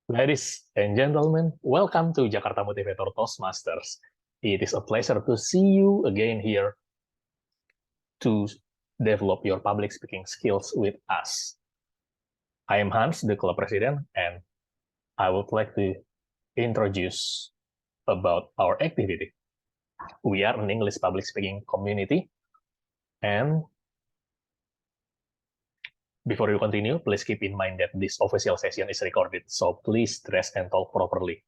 Ladies and gentlemen, welcome to Jakarta Motivator Toastmasters. It is a pleasure to see you again here to develop your public speaking skills with us. I am Hans, the club president, and I would like to introduce about our activity. We are an English public speaking community, and before you continue, please keep in mind that this official session is recorded, so please dress and talk properly.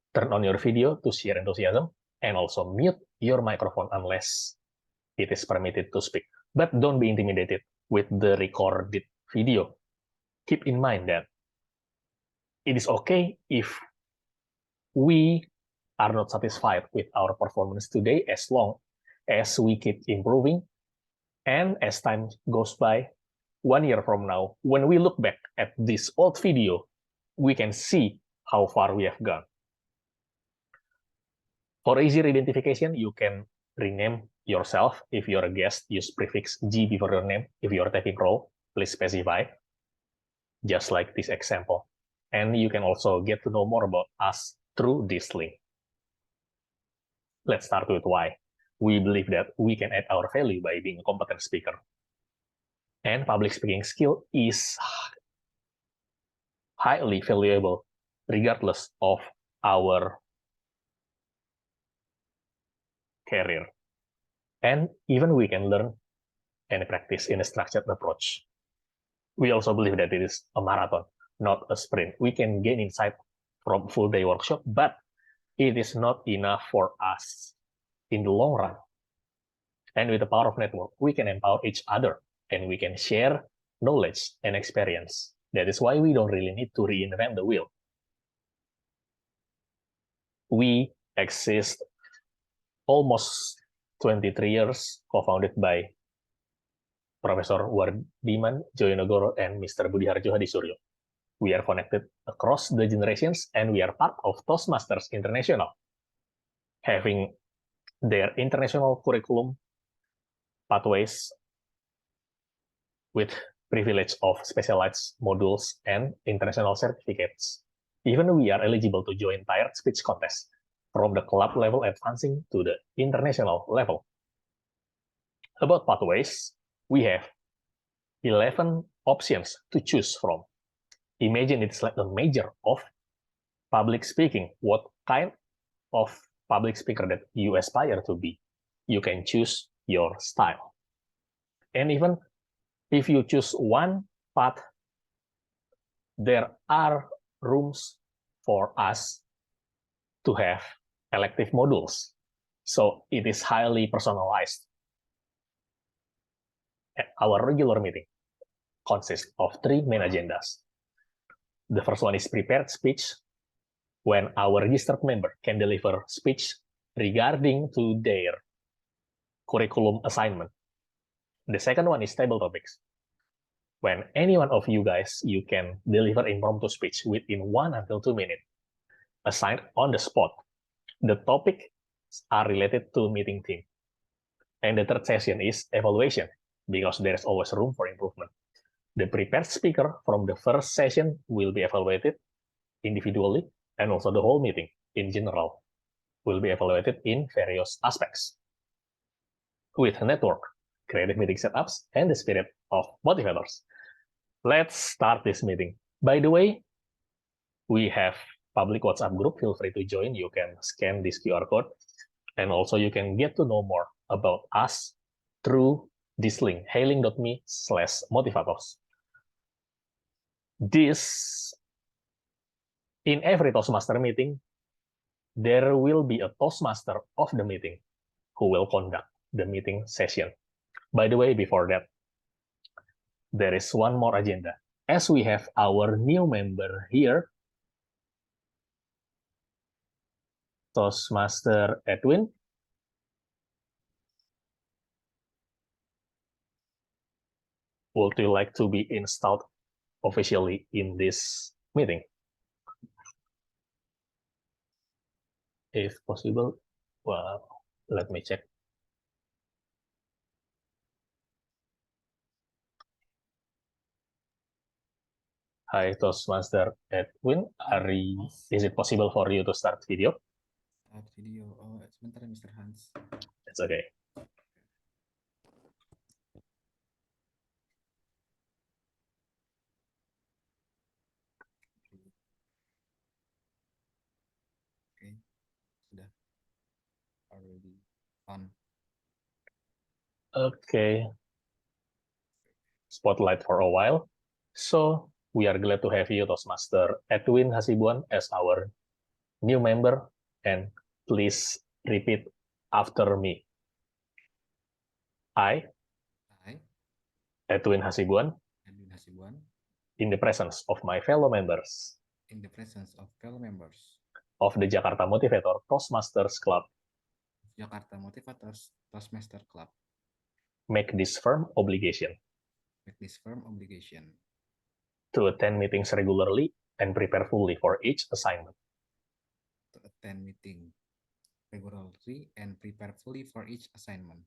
Turn on your video to share enthusiasm, and also mute your microphone unless it is permitted to speak. But don't be intimidated with the recorded video. Keep in mind that it is okay if we are not satisfied with our performance today, as long as we keep improving. And as time goes by, 1 year from now, when we look back at this old video, we can see how far we have gone. For easier identification, you can rename yourself. If you're a guest, use prefix G before your name. If you're taking role, please specify, just like this example. And you can also get to know more about us through this link. Let's start with why. We believe that we can add our value by being a competent speaker. And public speaking skill is highly valuable regardless of our career. And even we can learn and practice in a structured approach. We also believe that it is a marathon, not a sprint. We can gain insight from full day workshop, but it is not enough for us in the long run. And with the power of network, we can empower each other and we can share knowledge and experience. That is why we don't really need to reinvent the wheel. We exist almost 23 years, co-founded by Professor Wardiman Joyonegoro and Mr. Budiharjo Hadisuryo. We are connected across the generations, and we are part of Toastmasters International, having their international curriculum pathways with privilege of specialized modules and international certificates. Even we are eligible to join tiered speech contests from the club level advancing to the international level. About pathways, we have 11 options to choose from. Imagine it's like a major of public speaking. What kind of public speaker that you aspire to be? You can choose your style. And even if you choose one path, there are rooms for us to have elective modules. So it is highly personalized. Our regular meeting consists of 3 main agendas. The first one is prepared speech, when our registered member can deliver speech regarding to their curriculum assignment. The second one is table topics. When any one of you guys, you can deliver impromptu speech within 1 until 2 minutes, assigned on the spot. The topics are related to meeting theme. And the third session is evaluation, because there's always room for improvement. The prepared speaker from the first session will be evaluated individually, and also the whole meeting in general will be evaluated in various aspects. With network, creative meeting setups, and the spirit of motivators. Let's start this meeting. By the way, we have public WhatsApp group. Feel free to join. You can scan this QR code, and also you can get to know more about us through this link, hailing.me/motivators. In every Toastmaster meeting, there will be a Toastmaster of the meeting who will conduct the meeting session. By the way, before that, there is one more agenda. As we have our new member here, Toastmaster Edwin. Would you like to be installed officially in this meeting? If possible, well, let me check. Hi, Toastmaster Edwin. Is it possible for you to start video? Start video. Oh, sebentar ya, Mr. Hans. It's okay. Oke, sudah. Already on. Okay. Spotlight for a while. So, we are glad to have you, Toastmaster Edwin Hasibuan, as our new member. And please repeat after me. I, Hai, Edwin Hasibuan, Edwin Hasibuan, in the presence of my fellow members in the presence of fellow members of the Jakarta Motivator Toastmasters Club, of Jakarta Motivator Toastmaster Club, make this firm obligation make this firm obligation to attend meetings regularly and prepare fully for each assignment. to attend meeting regularly and prepare fully for each assignment.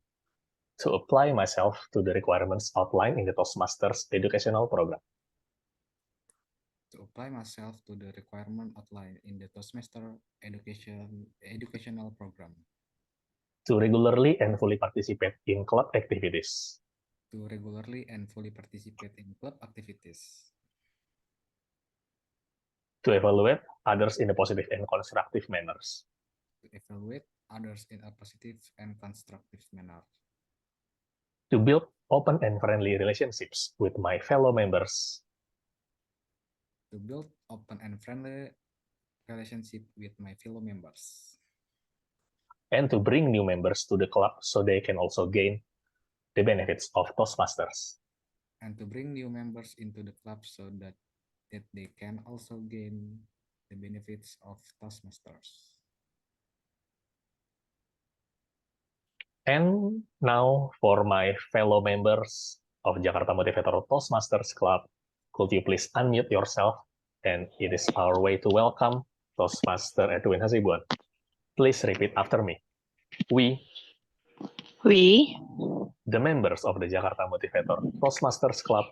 To apply myself to the requirements outlined in the Toastmasters educational program. To apply myself to the requirement outlined in the Toastmaster educational program. To regularly and fully participate in club activities. To regularly and fully participate in club activities. To evaluate others in a positive and constructive manners. To evaluate others in a positive and constructive manner. To build open and friendly relationships with my fellow members. To build open and friendly relationship with my fellow members. And to bring new members to the club so they can also gain the benefits of Toastmasters. And to bring new members into the club so that they can also gain the benefits of Toastmasters. And now for my fellow members of Jakarta Motivator Toastmasters Club, could you please unmute yourself? And it is our way to welcome Toastmaster Edwin Hasibuan. Please repeat after me. We, the members of the Jakarta Motivator Toastmasters Club,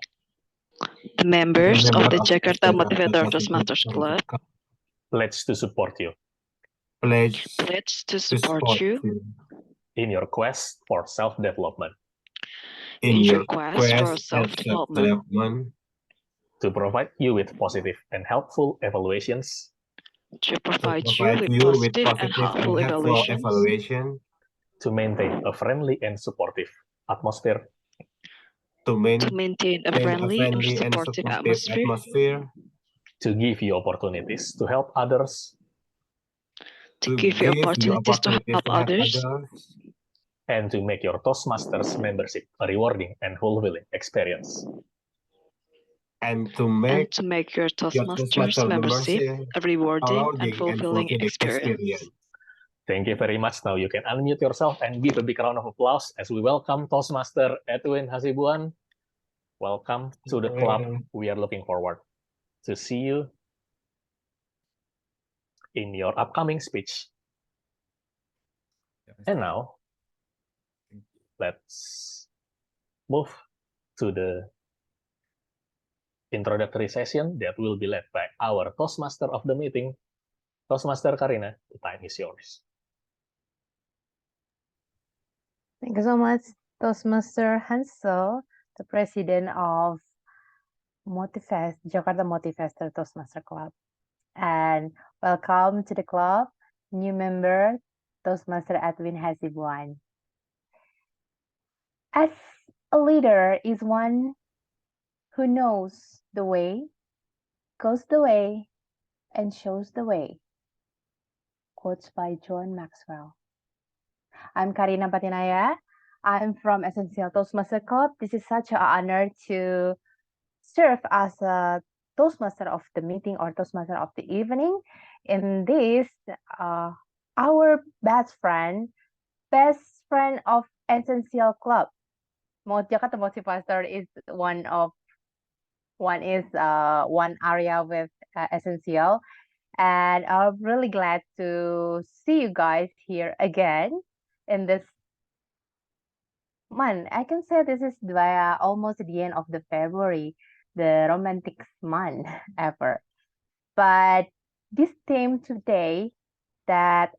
the members of the Jakarta Motivator Toastmasters Club pledge to support you pledge to support you in your quest for self-development, in your quest for self-development, to provide you with positive and helpful evaluations, to provide you with positive and helpful evaluations, to maintain a friendly and supportive atmosphere, to maintain a friendly and supportive atmosphere, to give you opportunities to help others, to give you opportunities to help others, and to make your Toastmasters membership a rewarding and fulfilling experience. and to make your Toastmasters membership a rewarding and fulfilling experience. Thank you very much. Now you can unmute yourself and give a big round of applause as we welcome Toastmaster Edwin Hasibuan. Welcome to the club. We are looking forward to see you in your upcoming speech. And now, let's move to the introductory session that will be led by our Toastmaster of the meeting, Toastmaster Karina. The time is yours. Thank you so much, Toastmaster Hansel, the president of Jakarta Motivator Toastmaster Club. And welcome to the club, new member, Toastmaster Edwin Hasibuan. As a leader is one who knows the way, goes the way, and shows the way. Quotes by John Maxwell. I'm Karina Patinaya. I'm from Essential Toastmaster Club. This is such an honor to serve as a Toastmaster of the meeting or Toastmaster of the evening. In this, our best friend of Essential Club, Jakarta Motivator is one area with Essential, and I'm really glad to see you guys here again in this month. I can say this is almost the end of the February. the romantic man ever. But this theme today that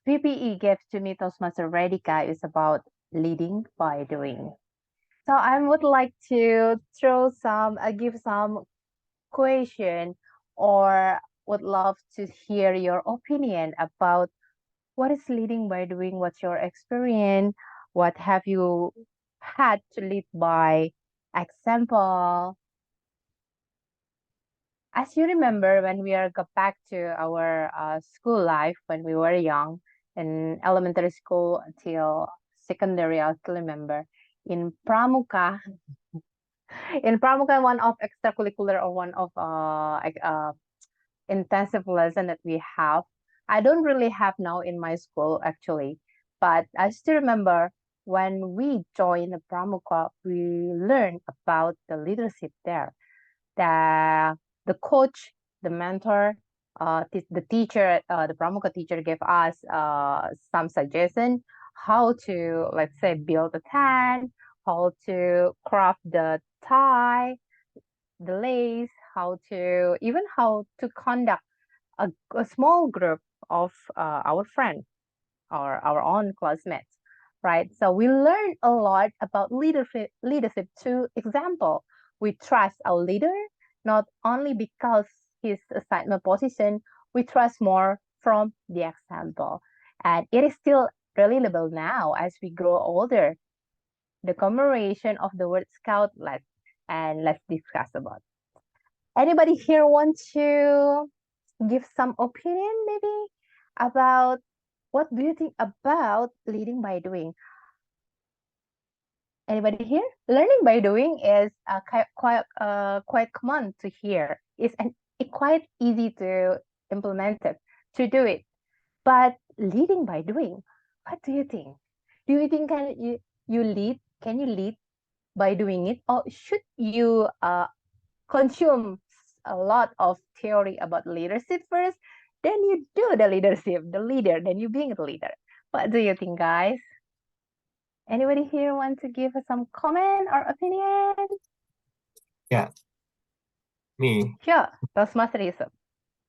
VPE gives to me, Toastmaster Radhika, is about leading by doing. So I would like to give some question, or would love to hear your opinion about what is leading by doing, what's your experience, what have you had to lead by example. As you remember, when we are go back to our school life when we were young, in elementary school until secondary, I still remember in Pramuka. In Pramuka, one of extracurricular or one of intensive lesson that we have. I don't really have now in my school actually, but I still remember when we joined the Pramuka, we learned about the leadership there. The coach, the mentor, the teacher, the Pramuka teacher gave us some suggestion how to, let's say, build a tent, how to craft the tie, the lace, how to conduct a small group of our friends or our own classmates, right? So we learn a lot about leadership through example. We trust our leader not only because his assignment position, we trust more from the example. And it is still relatable now as we grow older. The commemoration of the word scout, let's discuss about. Anybody here want to give some opinion maybe about what do you think about leading by doing? Anybody here? Learning by doing is quite common to hear. It's quite easy to implement it, to do it. But leading by doing, what do you think? Do you think can you lead by doing it, or should you consume a lot of theory about leadership first, then you do the leadership, the leader, then you being the leader? What do you think, guys? Anybody here want to give us some comment or opinion? Yeah, me. Sure, Toastmaster Yusuf.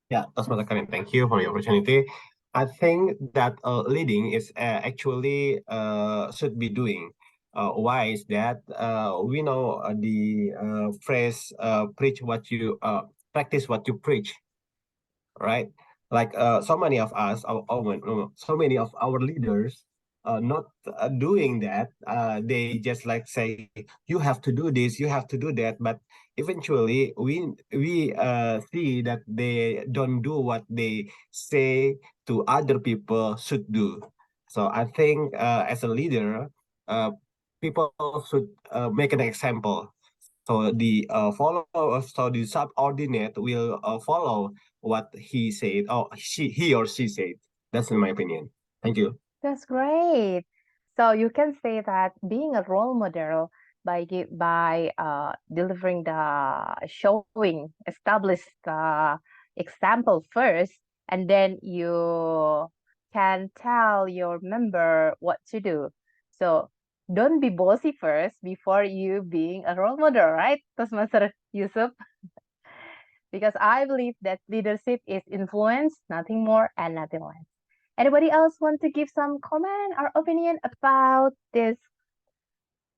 Yeah, Toastmaster Karin, thank you for the opportunity. I think that leading is actually should be doing. Why is that? We know the phrase "preach what you practice what you preach," right? Like so many of us, so many of our leaders, not doing that. They just like say, "You have to do this, you have to do that," but eventually, we see that they don't do what they say to other people should do. So I think as a leader, people should make an example. So the subordinate will follow what he said or he or she said. That's in my opinion. Thank you. That's great. So you can say that being a role model by delivering establish the example first, and then you can tell your member what to do. So don't be bossy first before you being a role model, right, Toastmaster Yusuf? Because I believe that leadership is influence, nothing more and nothing less. Anybody else want to give some comment or opinion about this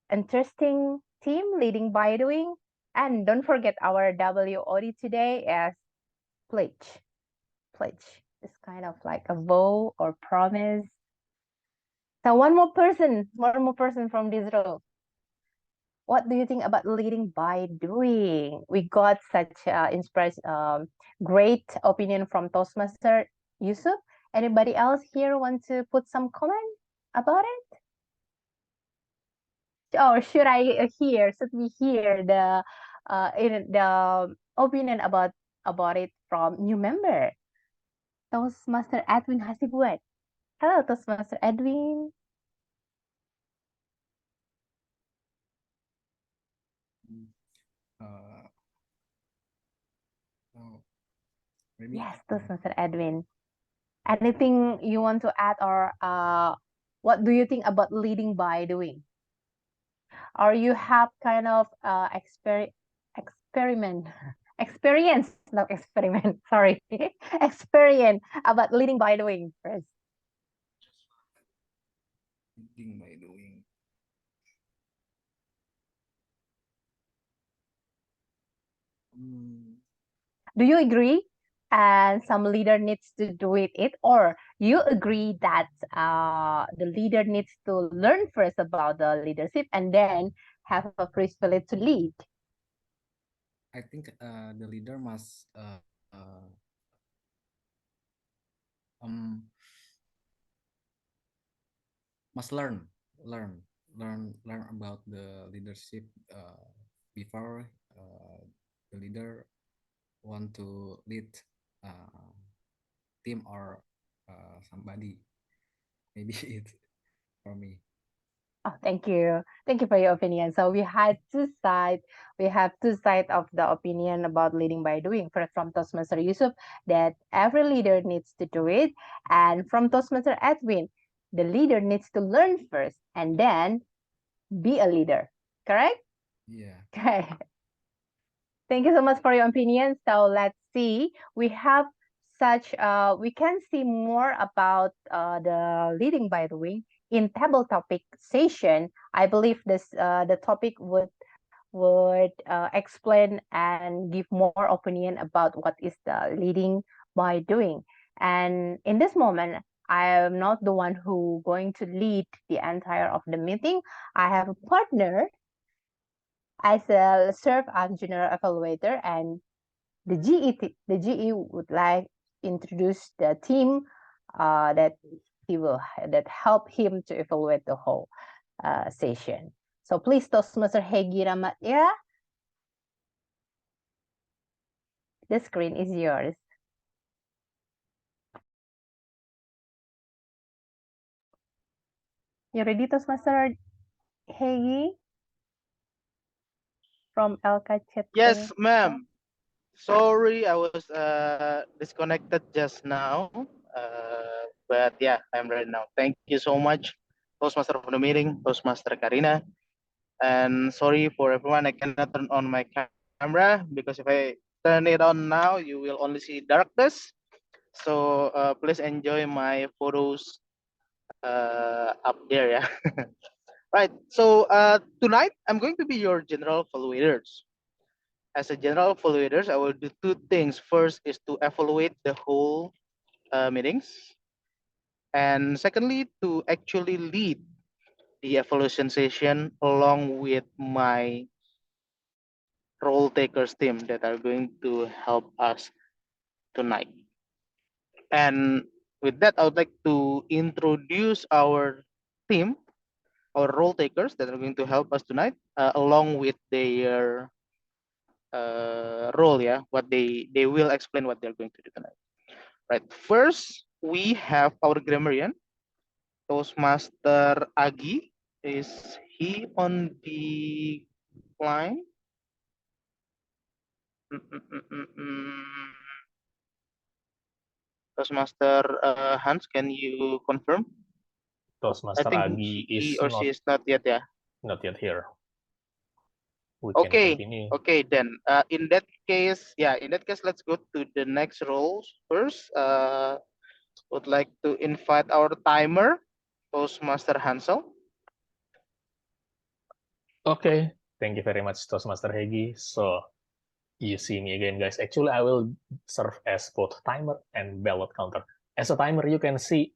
interesting team leading by doing? And don't forget our WOD today as pledge. Pledge is kind of like a vow or promise. So one more person from this row. What do you think about leading by doing? We got such great opinion from Toastmaster Yusuf. Anybody else here want to put some comment about it? Or should we hear the opinion about it from new member? Toastmaster Edwin Hasibuan. Hello, Toastmaster Edwin. Maybe Yes, Toastmaster Edwin. Anything you want to add, or what do you think about leading by doing? Or you have kind of experience, not experiment, sorry, experience about leading by doing first. Leading by doing. Do you agree? And some leader needs to do it, or you agree that the leader needs to learn first about the leadership and then have a free spirit to lead? I think the leader must learn about the leadership before the leader want to lead team or somebody. Maybe it's for me. Oh, thank you. Thank you for your opinion. So we had two sides. We have two sides of the opinion about leading by doing. First, from Toastmaster Yusuf, that every leader needs to do it. And from Toastmaster Edwin, the leader needs to learn first and then be a leader. Correct? Yeah. Okay. Thank you so much for your opinion. So let's see. We have such, we can see more about the leading by doing in table topic session. I believe this the topic would explain and give more opinion about what is the leading by doing. And in this moment, I am not the one who going to lead the entire of the meeting. I have a partner. I serve as general evaluator, and the GE would like introduce the team that that help him to evaluate the whole session. So please, Toastmaster Hegi Ramadya, the screen is yours. You ready, Toastmaster Hegi from LKCT? Yes, ma'am. Sorry, I was disconnected just now. But yeah, I'm ready now. Thank you so much, Toastmaster of the meeting, Toastmaster Karina. And sorry for everyone, I cannot turn on my camera because if I turn it on now, you will only see darkness. So please enjoy my photos up there, yeah. Right. So tonight I'm going to be your general evaluators. As a general evaluators, I will do two things. First is to evaluate the whole meetings, and secondly, to actually lead the evaluation session along with my role takers team that are going to help us tonight. And with that, I would like to introduce our team, our role takers that are going to help us tonight, along with their role. Yeah, what they will explain what they're going to do tonight. Right. First, we have our grammarian, Toastmaster Agi. Is he on the line? Toastmaster Hans, can you confirm? I Toastmaster think Agi he is or she is not yet, yeah. not yet here. We can Okay, continue. okay then. In that case, let's go to the next roles first. Would like to invite our timer, Toastmaster Hansel. Okay, thank you very much, Toastmaster Hegi. So you see me again, guys. Actually, I will serve as both timer and ballot counter. As a timer, you can see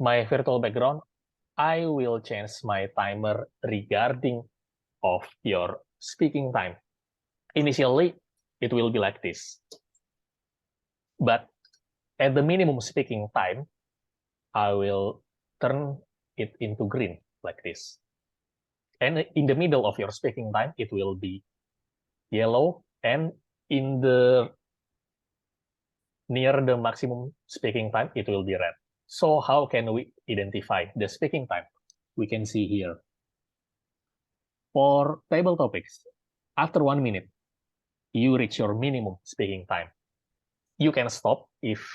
my virtual background. I will change my timer regarding of your speaking time. Initially, it will be like this. But at the minimum speaking time, I will turn it into green like this. And in the middle of your speaking time, it will be yellow, and in the near the maximum speaking time, it will be red. So how can we identify the speaking time? We can see here. For table topics, after 1 minute, you reach your minimum speaking time. You can stop if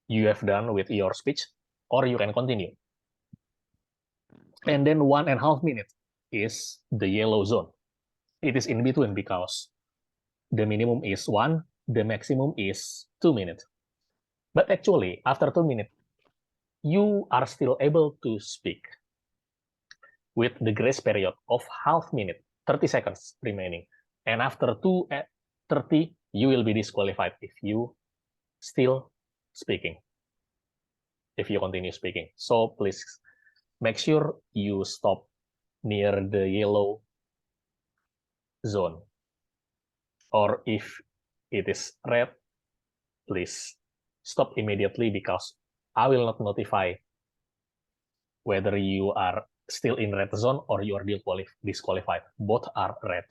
you have done with your speech, or you can continue. And then 1.5 minutes is the yellow zone. It is in between because the minimum is 1, the maximum is 2 minutes. But actually, after 2 minutes, you are still able to speak with the grace period of half minute, 30 seconds remaining. And after 2:30, you will be disqualified if you still speaking, if you continue speaking. So please make sure you stop near the yellow zone. Or if it is red, please stop immediately because I will not notify whether you are still in red zone or you are disqualified. Both are red.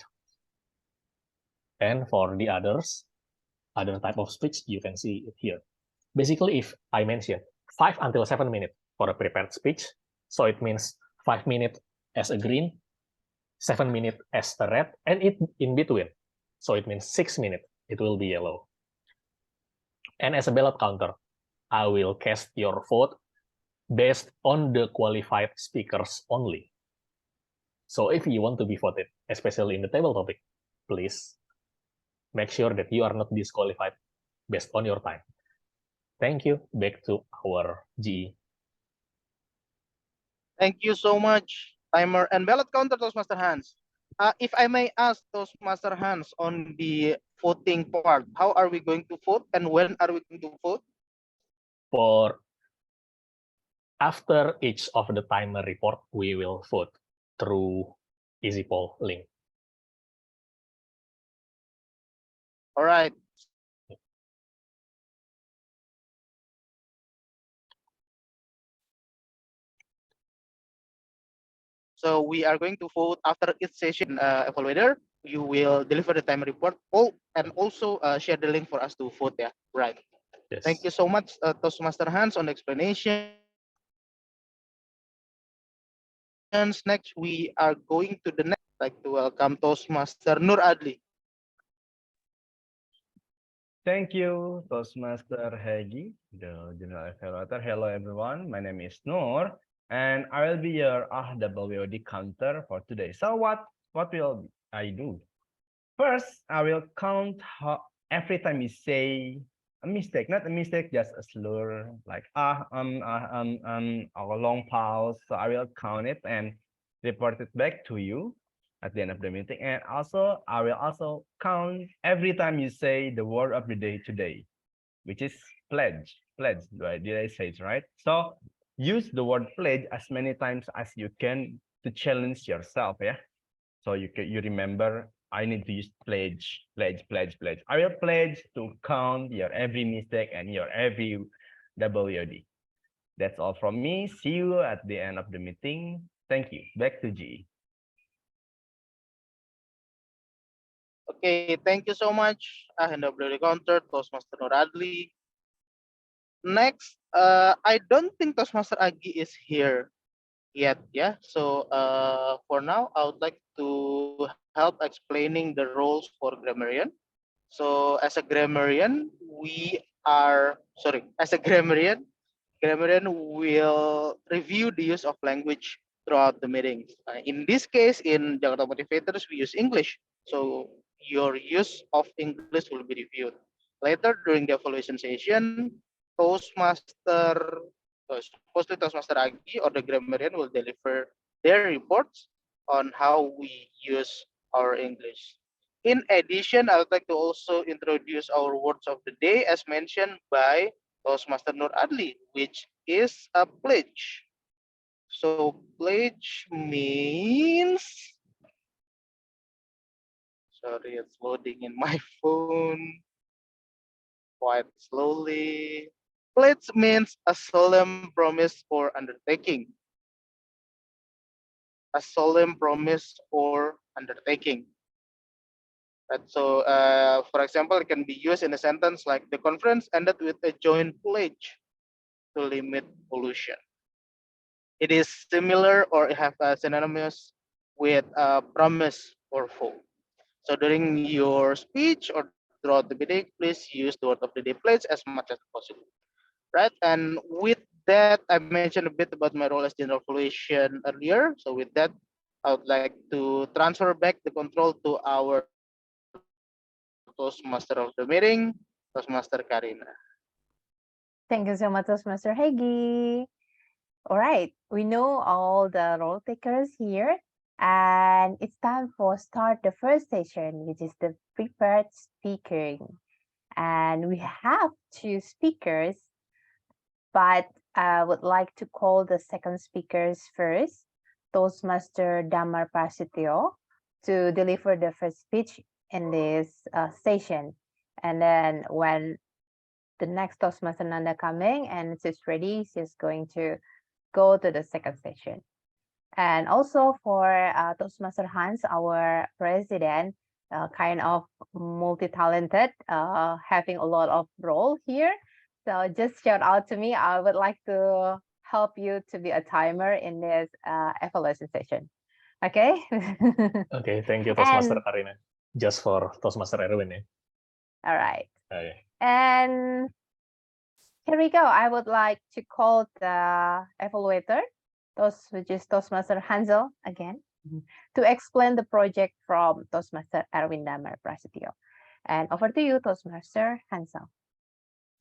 And for the other type of speech, you can see it here. Basically, if I mention 5 until 7 minutes for a prepared speech, so it means 5 minutes as a green, 7 minutes as a red, and it in between. So it means 6 minutes, it will be yellow. And as a ballot counter, I will cast your vote based on the qualified speakers only. So if you want to be voted, especially in the table topic, please make sure that you are not disqualified based on your time. Thank you. Back to our GE. Thank you so much, timer and ballot counter, Toastmaster Hans. If I may ask Toastmaster Hans on the voting part, how are we going to vote and when are we going to vote? For after each of the timer report, we will vote through Easy Poll link. All right. So we are going to vote after each session. Evaluator, you will deliver the time report and also share the link for us to vote. Yeah, right. Yes. Thank you so much, Toastmaster Hans, on the explanation. Next, we are going to the next. I'd like to welcome Toastmaster Nur Adli. Thank you, Toastmaster Hegi, the General Evaluator. Hello, everyone. My name is Nur, and I will be your RWOD counter for today. So what will I do? First, I will count every time you say a mistake, not a mistake, just a slur, like a long pause. So I will count it and report it back to you at the end of the meeting. And also, I will also count every time you say the word of the day today, which is pledge, right? Did I say it right? So use the word pledge as many times as you can to challenge yourself, yeah? So you remember, I need to use pledge. I will pledge to count your every mistake and your every WOD. That's all from me. See you at the end of the meeting. Thank you. Back to G. Okay, thank you so much. I hand over the counter, Toastmaster Nur Adli. Next, I don't think Toastmaster Agi is here yet. Yeah, so for now, I would like to help explaining the roles for grammarian. So as a grammarian, grammarian will review the use of language throughout the meetings. In this case, in Jakarta Motivators, we use English. So your use of English will be reviewed. Later during the evaluation session, supposedly Toastmaster Agi or the grammarian will deliver their reports on how we use our English. In addition, I would like to also introduce our words of the day as mentioned by Toastmaster Nur Adli, which is a pledge. So pledge means, sorry, it's loading in my phone quite slowly. Pledge means a solemn promise or undertaking. A solemn promise or undertaking. So, for example, it can be used in a sentence like the conference ended with a joint pledge to limit pollution. It is similar or have a synonymous with promise or vow. So during your speech or throughout the meeting, please use the word of the day pledge as much as possible. Right? And with that, I mentioned a bit about my role as general evaluation earlier. So with that, I would like to transfer back the control to our Toastmaster Agi. Toastmaster of the meeting, Toastmaster Karina. Thank you so much, Toastmaster Hegi. All right, we know all the role takers here, and it's time for start the first session, which is the prepared speaking. And we have two speakers, but I would like to call the second speakers first, Toastmaster Damar Prasetyo, to deliver the first speech in this session. And then when the next Toastmaster Nanda coming and she's ready, she's going to go to the second session. And also for Toastmaster Hans, our president, kind of multi-talented, having a lot of role here. So just shout out to me. I would like to help you to be a timer in this evaluation session. Okay? Okay, thank you, Toastmaster And- Karina. Just for Toastmaster Erwin, ya. All right. Okay. And here we go. I would like to call the evaluator, which is Toastmaster Hansel again, to explain the project from Toastmaster Erwin Damar Prasetyo. And over to you, Toastmaster Hansel.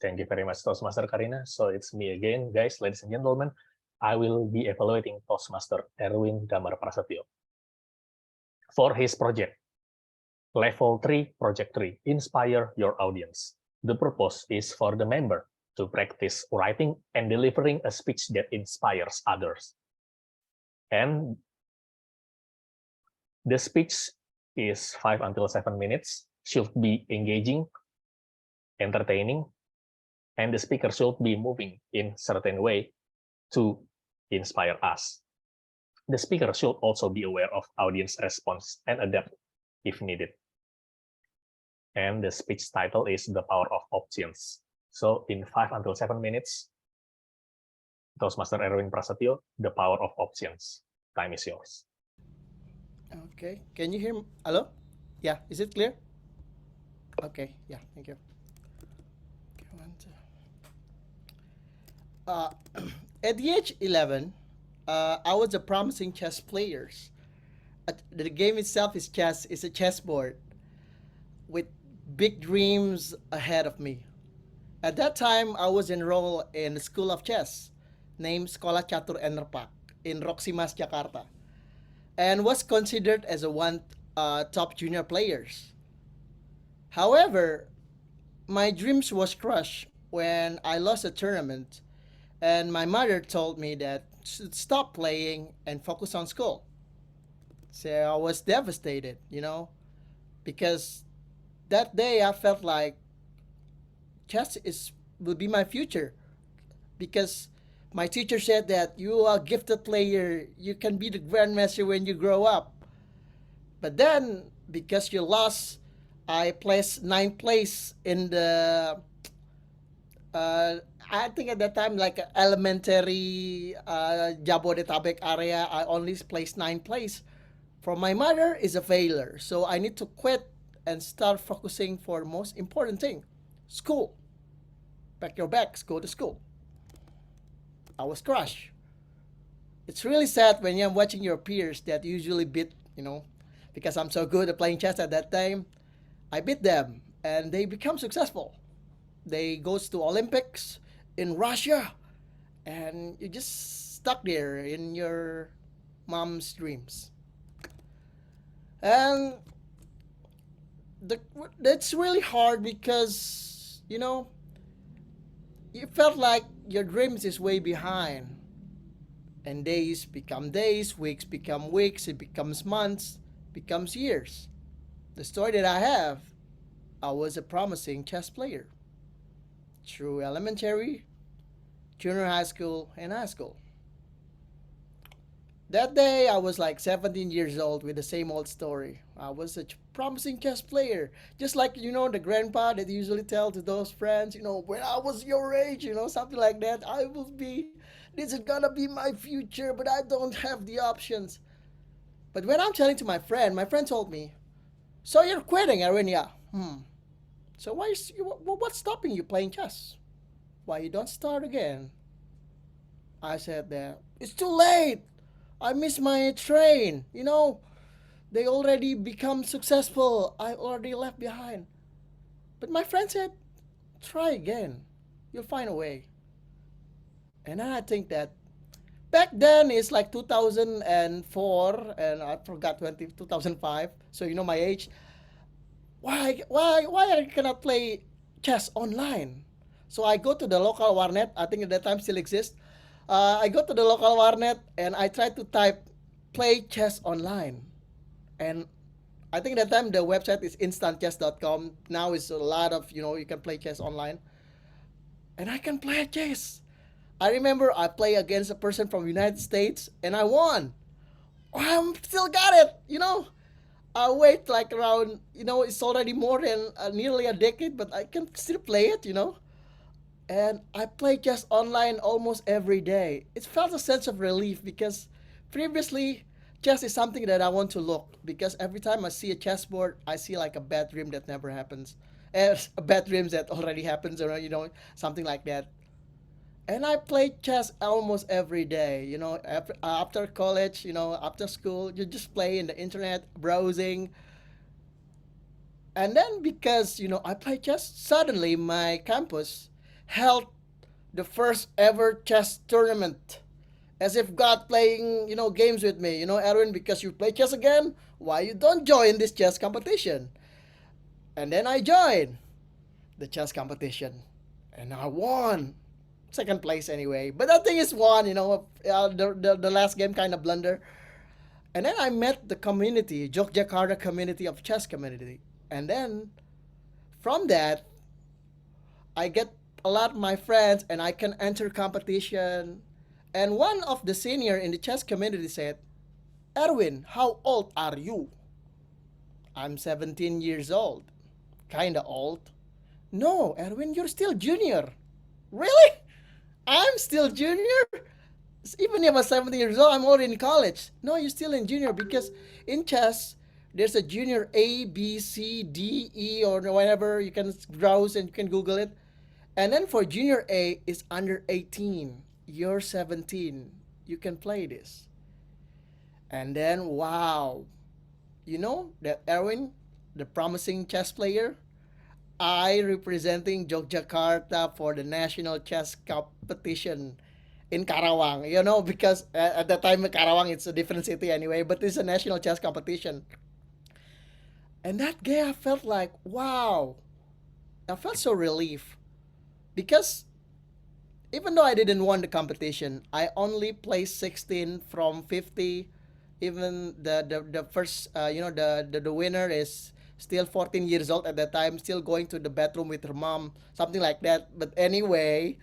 Thank you very much, Toastmaster Karina. So it's me again, guys, ladies and gentlemen. I will be evaluating Toastmaster Erwin Damar Prasetyo for his project, Level 3, Project 3, Inspire Your Audience. The purpose is for the member to practice writing and delivering a speech that inspires others. And the speech is 5 until 7 minutes, should be engaging, entertaining, and the speaker should be moving in certain way to inspire us. The speaker should also be aware of audience response and adapt if needed. And the speech title is The Power of Options. So in 5 until 7 minutes, Toastmaster Erwin Prasetyo, The Power of Options. Time is yours. Okay, can you hear me? Hello? Yeah, is it clear? Okay, yeah, thank you. Okay, at the age 11, I was a promising chess player. The game itself is chess, is a chessboard with big dreams ahead of me. At that time, I was enrolled in the School of Chess, named Sekolah Catur Enerpak in Roxy Mas, Jakarta, and was considered as one top junior players. However, my dreams was crushed when I lost a tournament, and my mother told me that I should stop playing and focus on school. So I was devastated, because that day I felt like chess will be my future, because my teacher said that you are a gifted player, you can be the grandmaster when you grow up. But then, because you lost, I placed 9th place in the I think at that time, like elementary Jabodetabek area, I only placed 9th place. For my mother, is a failure. So I need to quit and start focusing for most important thing, school. Pack your bags, go to school. I was crushed. It's really sad when you're watching your peers that usually beat, because I'm so good at playing chess at that time. I beat them and they become successful. They goes to Olympics in Russia, and you just stuck there in your mom's dreams. And that's really hard because, you felt like your dreams is way behind. And days become days, weeks become weeks, it becomes months, becomes years. The story that I have, I was a promising chess player through elementary, junior high school, and high school. That day, I was like 17 years old with the same old story. I was a promising chess player. Just like, the grandpa that usually tell to those friends, when I was your age, something like that. This is gonna be my future, but I don't have the options. But when I'm telling to my friend told me, so you're quitting, Aaron? Yeah. So what's stopping you playing chess? Why you don't start again? I said that, it's too late. I missed my train. They already become successful. I already left behind. But my friend said, try again. You'll find a way. And I think that back then it's like 2004 and I forgot 2005. So you know my age. Why I cannot play chess online? So I go to the local warnet. I think at that time still exists. I go to the local warnet and I try to type play chess online. And I think at that time the website is instantchess.com. Now it's a lot of you can play chess online. And I can play chess. I remember I play against a person from United States and I won. I'm still got it. I wait like around, it's already more than nearly a decade, but I can still play it. And I play chess online almost every day. It felt a sense of relief because previously chess is something that I want to look because every time I see a chessboard, I see like a bad dream that never happens. A bad dreams that already happens or something like that. And I play chess almost every day. After college, after school, you just play in the internet, browsing. And then because I play chess, suddenly my campus held the first ever chess tournament. As if God playing games with me. Erwin, because you play chess again, why you don't join this chess competition? And then I joined the chess competition. And I won. Second place anyway. But that thing is won. The last game kind of blunder. And then I met the community, Jakarta community of chess community. And then from that, I get a lot of my friends and I can enter competition. And one of the senior in the chess community said, Erwin, how old are you? I'm 17 years old. Kinda old. No, Erwin, you're still junior. Really? I'm still junior? Even if I'm 17 years old, I'm already in college. No, you're still in junior because in chess, there's a junior A, B, C, D, E, or whatever. You can browse and you can Google it. And then for junior A, it's under 18. You're 17. You can play this. And then, wow. You know that Erwin, the promising chess player, I representing Yogyakarta for the national chess competition in Karawang. Because at the time Karawang it's a different city anyway, but it's a national chess competition. And that day I felt like, wow. I felt so relief because even though I didn't win the competition, I only placed 16 from 50. Even the first, the winner is still 14 years old at that time, still going to the bathroom with her mom, something like that. But anyway,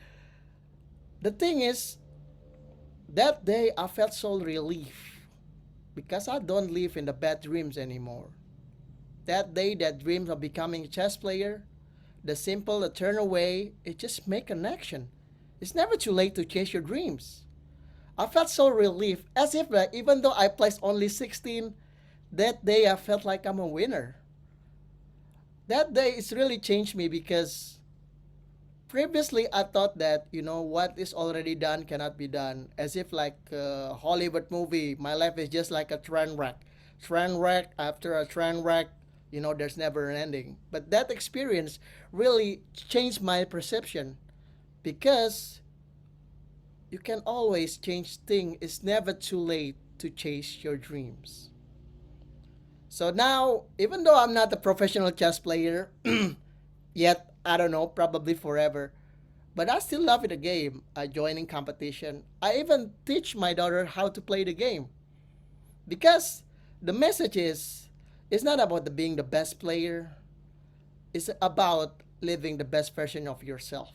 the thing is, that day I felt so relief because I don't live in the bad dreams anymore. That day, that dreams of becoming a chess player, the simple to turn away, it just make an action. It's never too late to chase your dreams. I felt so relieved, as if even though I placed only 16, that day I felt like I'm a winner. That day it's really changed me because previously I thought that what is already done cannot be done, as if like a Hollywood movie. My life is just like a train wreck after a train wreck. There's never an ending. But that experience really changed my perception because you can always change things. It's never too late to chase your dreams. So now, even though I'm not a professional chess player yet, I don't know, probably forever, but I still love the game. I join in competition. I even teach my daughter how to play the game because the message is it's not about being the best player. It's about living the best version of yourself.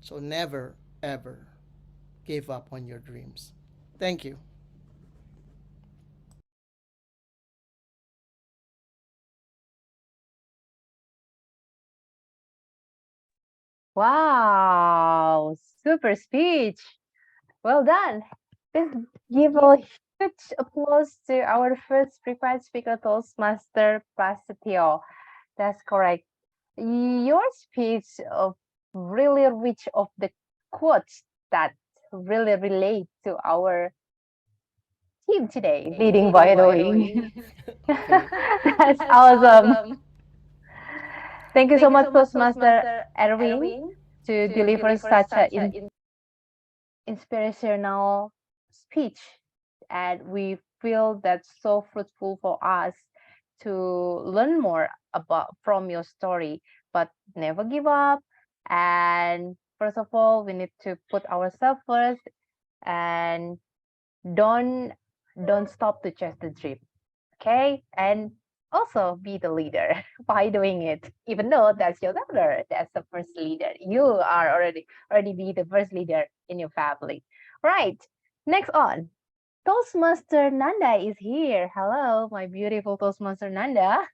So never ever give up on your dreams. Thank you. Wow, super speech. Well done. Let's give a huge applause to our first prepared speaker, Toastmaster Prasetyo. That's correct. Your speech really rich of the quotes that really relate to our team today, leading by the way. That's awesome. Thank you so much, Toastmaster Erwin, to deliver such an inspirational speech. And we feel that's so fruitful for us to learn more about from your story. But never give up. And first of all, we need to put ourselves first and don't stop to chase the dream. Okay, and also be the leader by doing it, even though that's your daughter, that's the first leader. You are already be the first leader in your family. Right, next on, Toastmaster Nanda is here. Hello, my beautiful Toastmaster Nanda.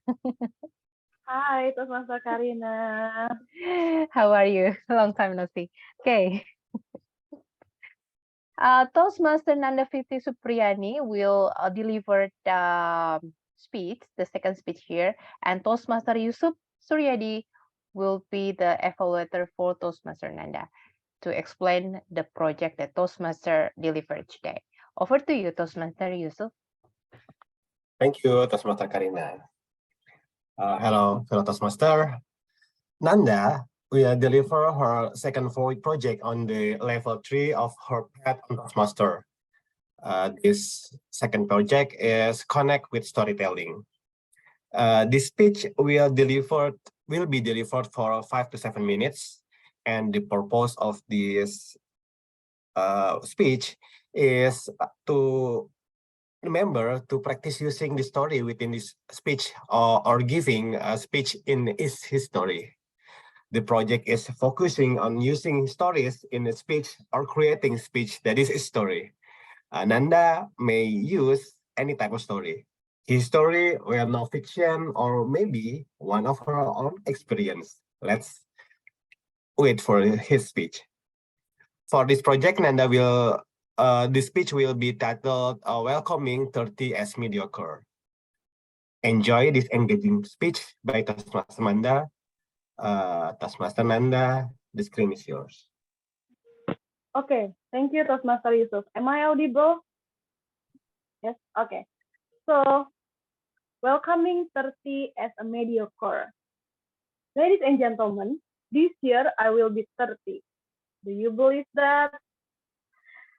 Hi, Toastmaster Karina. How are you? Long time no see. Okay. Toastmaster Nanda Fiti Supriyani will deliver the speech, the second speech here, and Toastmaster Yusuf Suryadi will be the evaluator for Toastmaster Nanda to explain the project that Toastmaster delivered today. Over to you, Toastmaster Yusuf. Thank you, Toastmaster Karina. Hello, fellow Toastmaster. Nanda will deliver her second project on the level 3 of her path on Toastmaster. This second project is Connect with Storytelling. This speech will be delivered for 5 to 7 minutes, and the purpose of this speech is to remember to practice using the story within this speech or giving a speech in his story. The project is focusing on using stories in a speech or creating speech that is a story. Nanda may use any type of story. His story, well, no fiction, or maybe one of her own experience. Let's wait for his speech. For this project, the speech will be titled Welcoming 30 as Mediocre. Enjoy this engaging speech by Toastmaster Nanda. Toastmaster Nanda, the screen is yours. Okay, thank you, Toastmaster Yusuf. Am I audible? Yes, okay. So, welcoming 30 as a mediocre. Ladies and gentlemen, this year I will be 30. Do you believe that?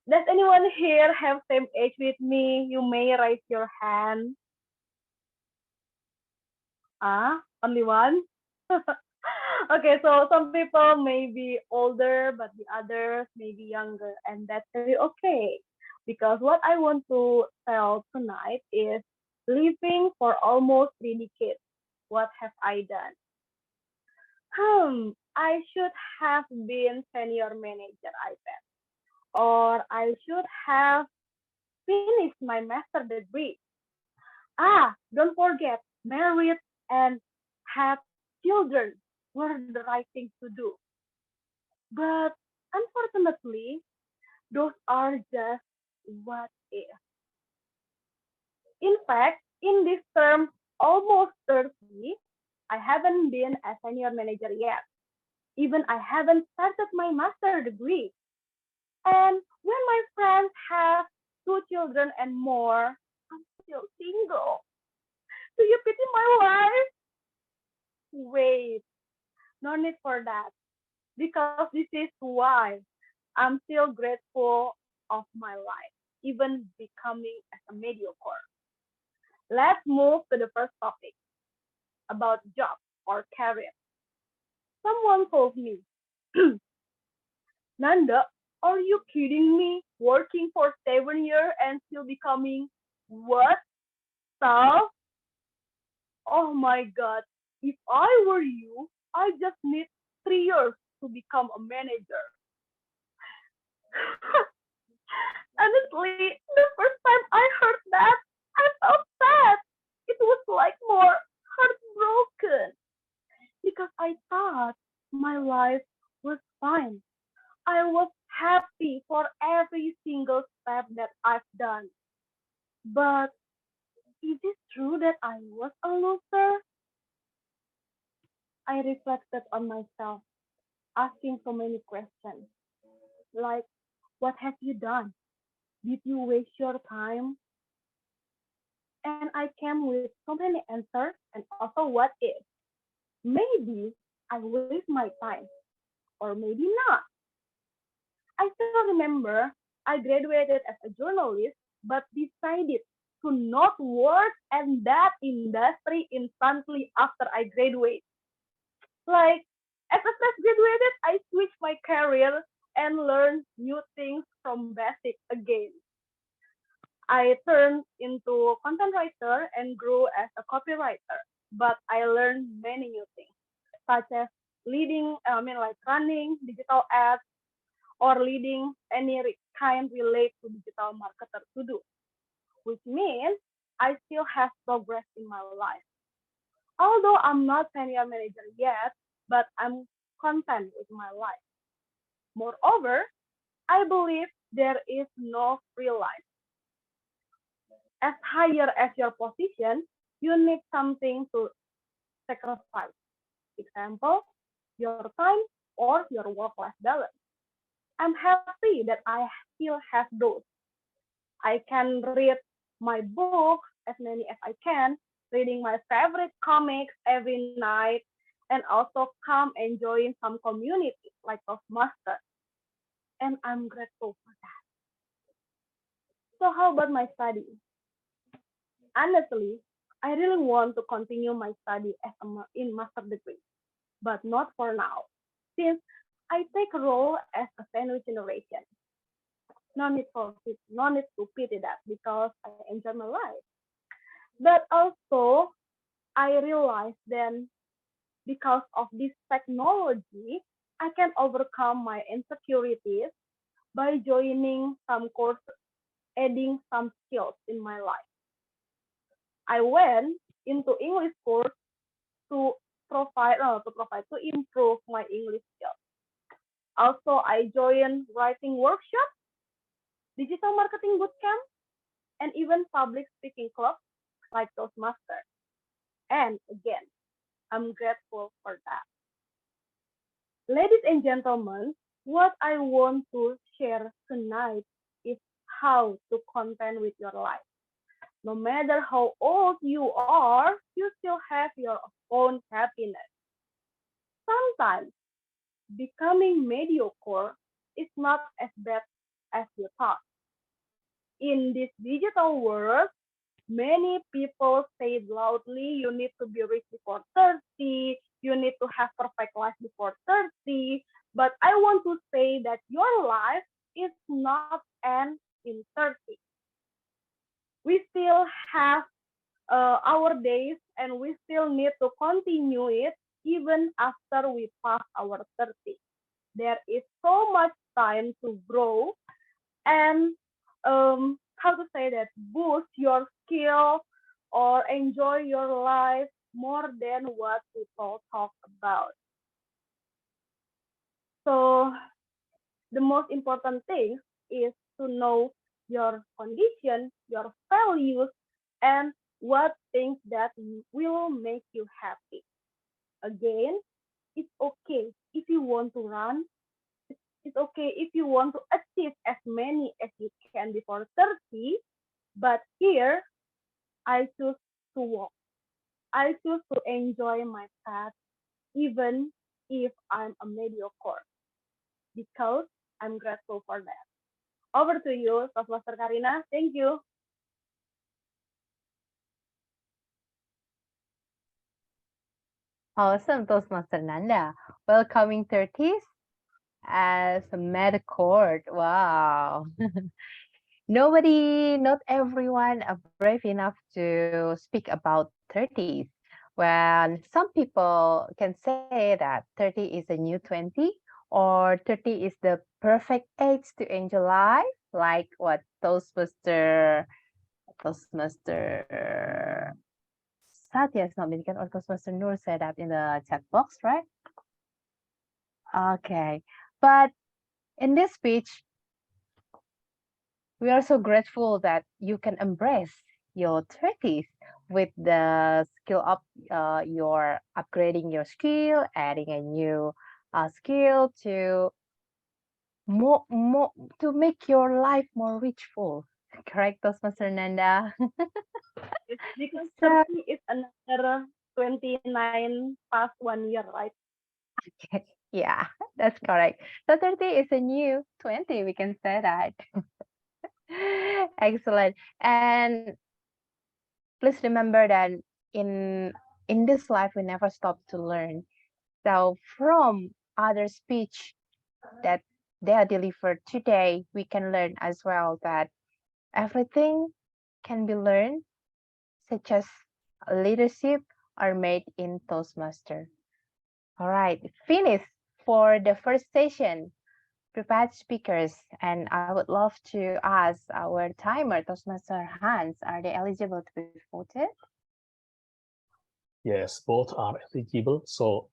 Does anyone here have same age with me? You may raise your hand. Only one? Okay, so some people may be older, but the others may be younger, and that's very okay. Because what I want to tell tonight is living for almost 3 decades. What have I done? I should have been senior manager, I bet. Or I should have finished my master degree. Don't forget, married and have children were the right things to do. But unfortunately, those are just what if. In fact, in this term, almost 30, I haven't been a senior manager yet. Even I haven't started my master degree. And when my friends have 2 children and more, I'm still single. Do you pity my life? Wait, no need for that. Because this is why I'm still grateful of my life, even becoming as a mediocre. Let's move to the first topic about job or career. Someone told me, Nanda, are you kidding me? Working for 7 years and still becoming what? Staff? Oh my God. If I were you, I just need 3 years to become a manager. Honestly, the first time I heard that, I felt sad. It was like more heartbroken because I thought my life was fine. I was happy for every single step that I've done. But is it true that I was a loser? I reflected on myself, asking so many questions. Like, what have you done? Did you waste your time? And I came with so many answers and also what if. Maybe I waste my time, or maybe not. I still remember I graduated as a journalist, but decided to not work in that industry instantly after I graduated. Like, as a fresh graduated, I switched my career and learned new things from basic again. I turned into content writer and grew as a copywriter. But I learned many new things, such as like running digital ads or leading any kind relate to digital marketer to do, which means I still have progress in my life. Although I'm not senior manager yet, but I'm content with my life. Moreover, I believe there is no free life. As higher as your position, you need something to sacrifice. Example, your time or your work-life balance. I'm happy that I still have those. I can read my book as many as I can, reading my favorite comics every night, and also come and join some communities like Toastmasters. And I'm grateful for that. So how about my study? Honestly, I really want to continue my study as in master degree, but not for now, since I take a role as a sandwich generation. No need to pity that because I enjoy my life. But also, I realized then because of this technology, I can overcome my insecurities by joining some courses, adding some skills in my life. I went into English course to to improve my English skills. Also, I joined writing workshop, digital marketing bootcamp, and even public speaking club like Toastmasters. And again, I'm grateful for that. Ladies and gentlemen, what I want to share tonight is how to contend with your life. No matter how old you are, you still have your own happiness. Sometimes becoming mediocre is not as bad as you thought. In this digital world, many people say loudly you need to be rich before 30, you need to have perfect life before 30. But I want to say that your life is not end in 30. We still have our days and we still need to continue it even after we pass our 30. There is so much time to grow and how to say that boost your skill or enjoy your life more than what people talk about. So the most important thing is to know your condition, your values, and what things that will make you happy. Again, it's okay if you want to run. It's okay if you want to achieve as many as you can before 30. But here, I choose to walk. I choose to enjoy my path even if I'm a mediocre because I'm grateful for that. Over to you, Master Karina. Thank you. Awesome, Toastmaster Nanda. Welcoming 30s as a med court. Wow. Not everyone are brave enough to speak about 30s. When some people can say that 30 is a new 20 or 30 is the perfect age to enjoy life, like what Toastmaster Satya is not mistaken, or Toastmaster Noor said that in the chat box, right? Okay. But in this speech, we are so grateful that you can embrace your 30s with the skill up your upgrading your skill, adding a new skill to more to make your life more richful. Correct, Toastmaster Nanda? It's because So 30 is another 29 past 1 year, right? Yeah, that's correct. So 30 is a new 20, we can say that. Excellent. And please remember that in this life we never stop to learn. So from other speech that they are delivered today, we can learn as well that everything can be learned, such as leadership are made in Toastmaster. All right, finish for the first session. Prepared speakers, and I would love to ask our timer, Toastmaster Hans, are they eligible to be voted? Yes, both are eligible. So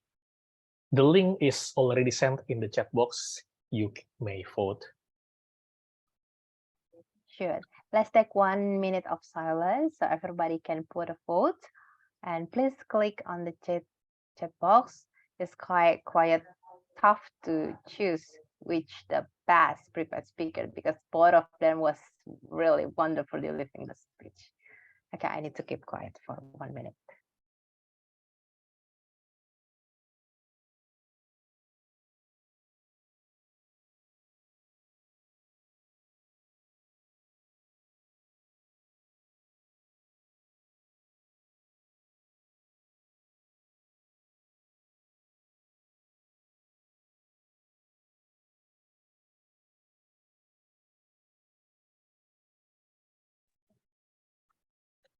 the link is already sent in the chat box. You may vote. Sure. Let's take 1 minute of silence so everybody can put a vote. And please click on the chat box. It's quite tough to choose which the best prepared speaker because both of them was really wonderful delivering the speech. Okay, I need to keep quiet for 1 minute.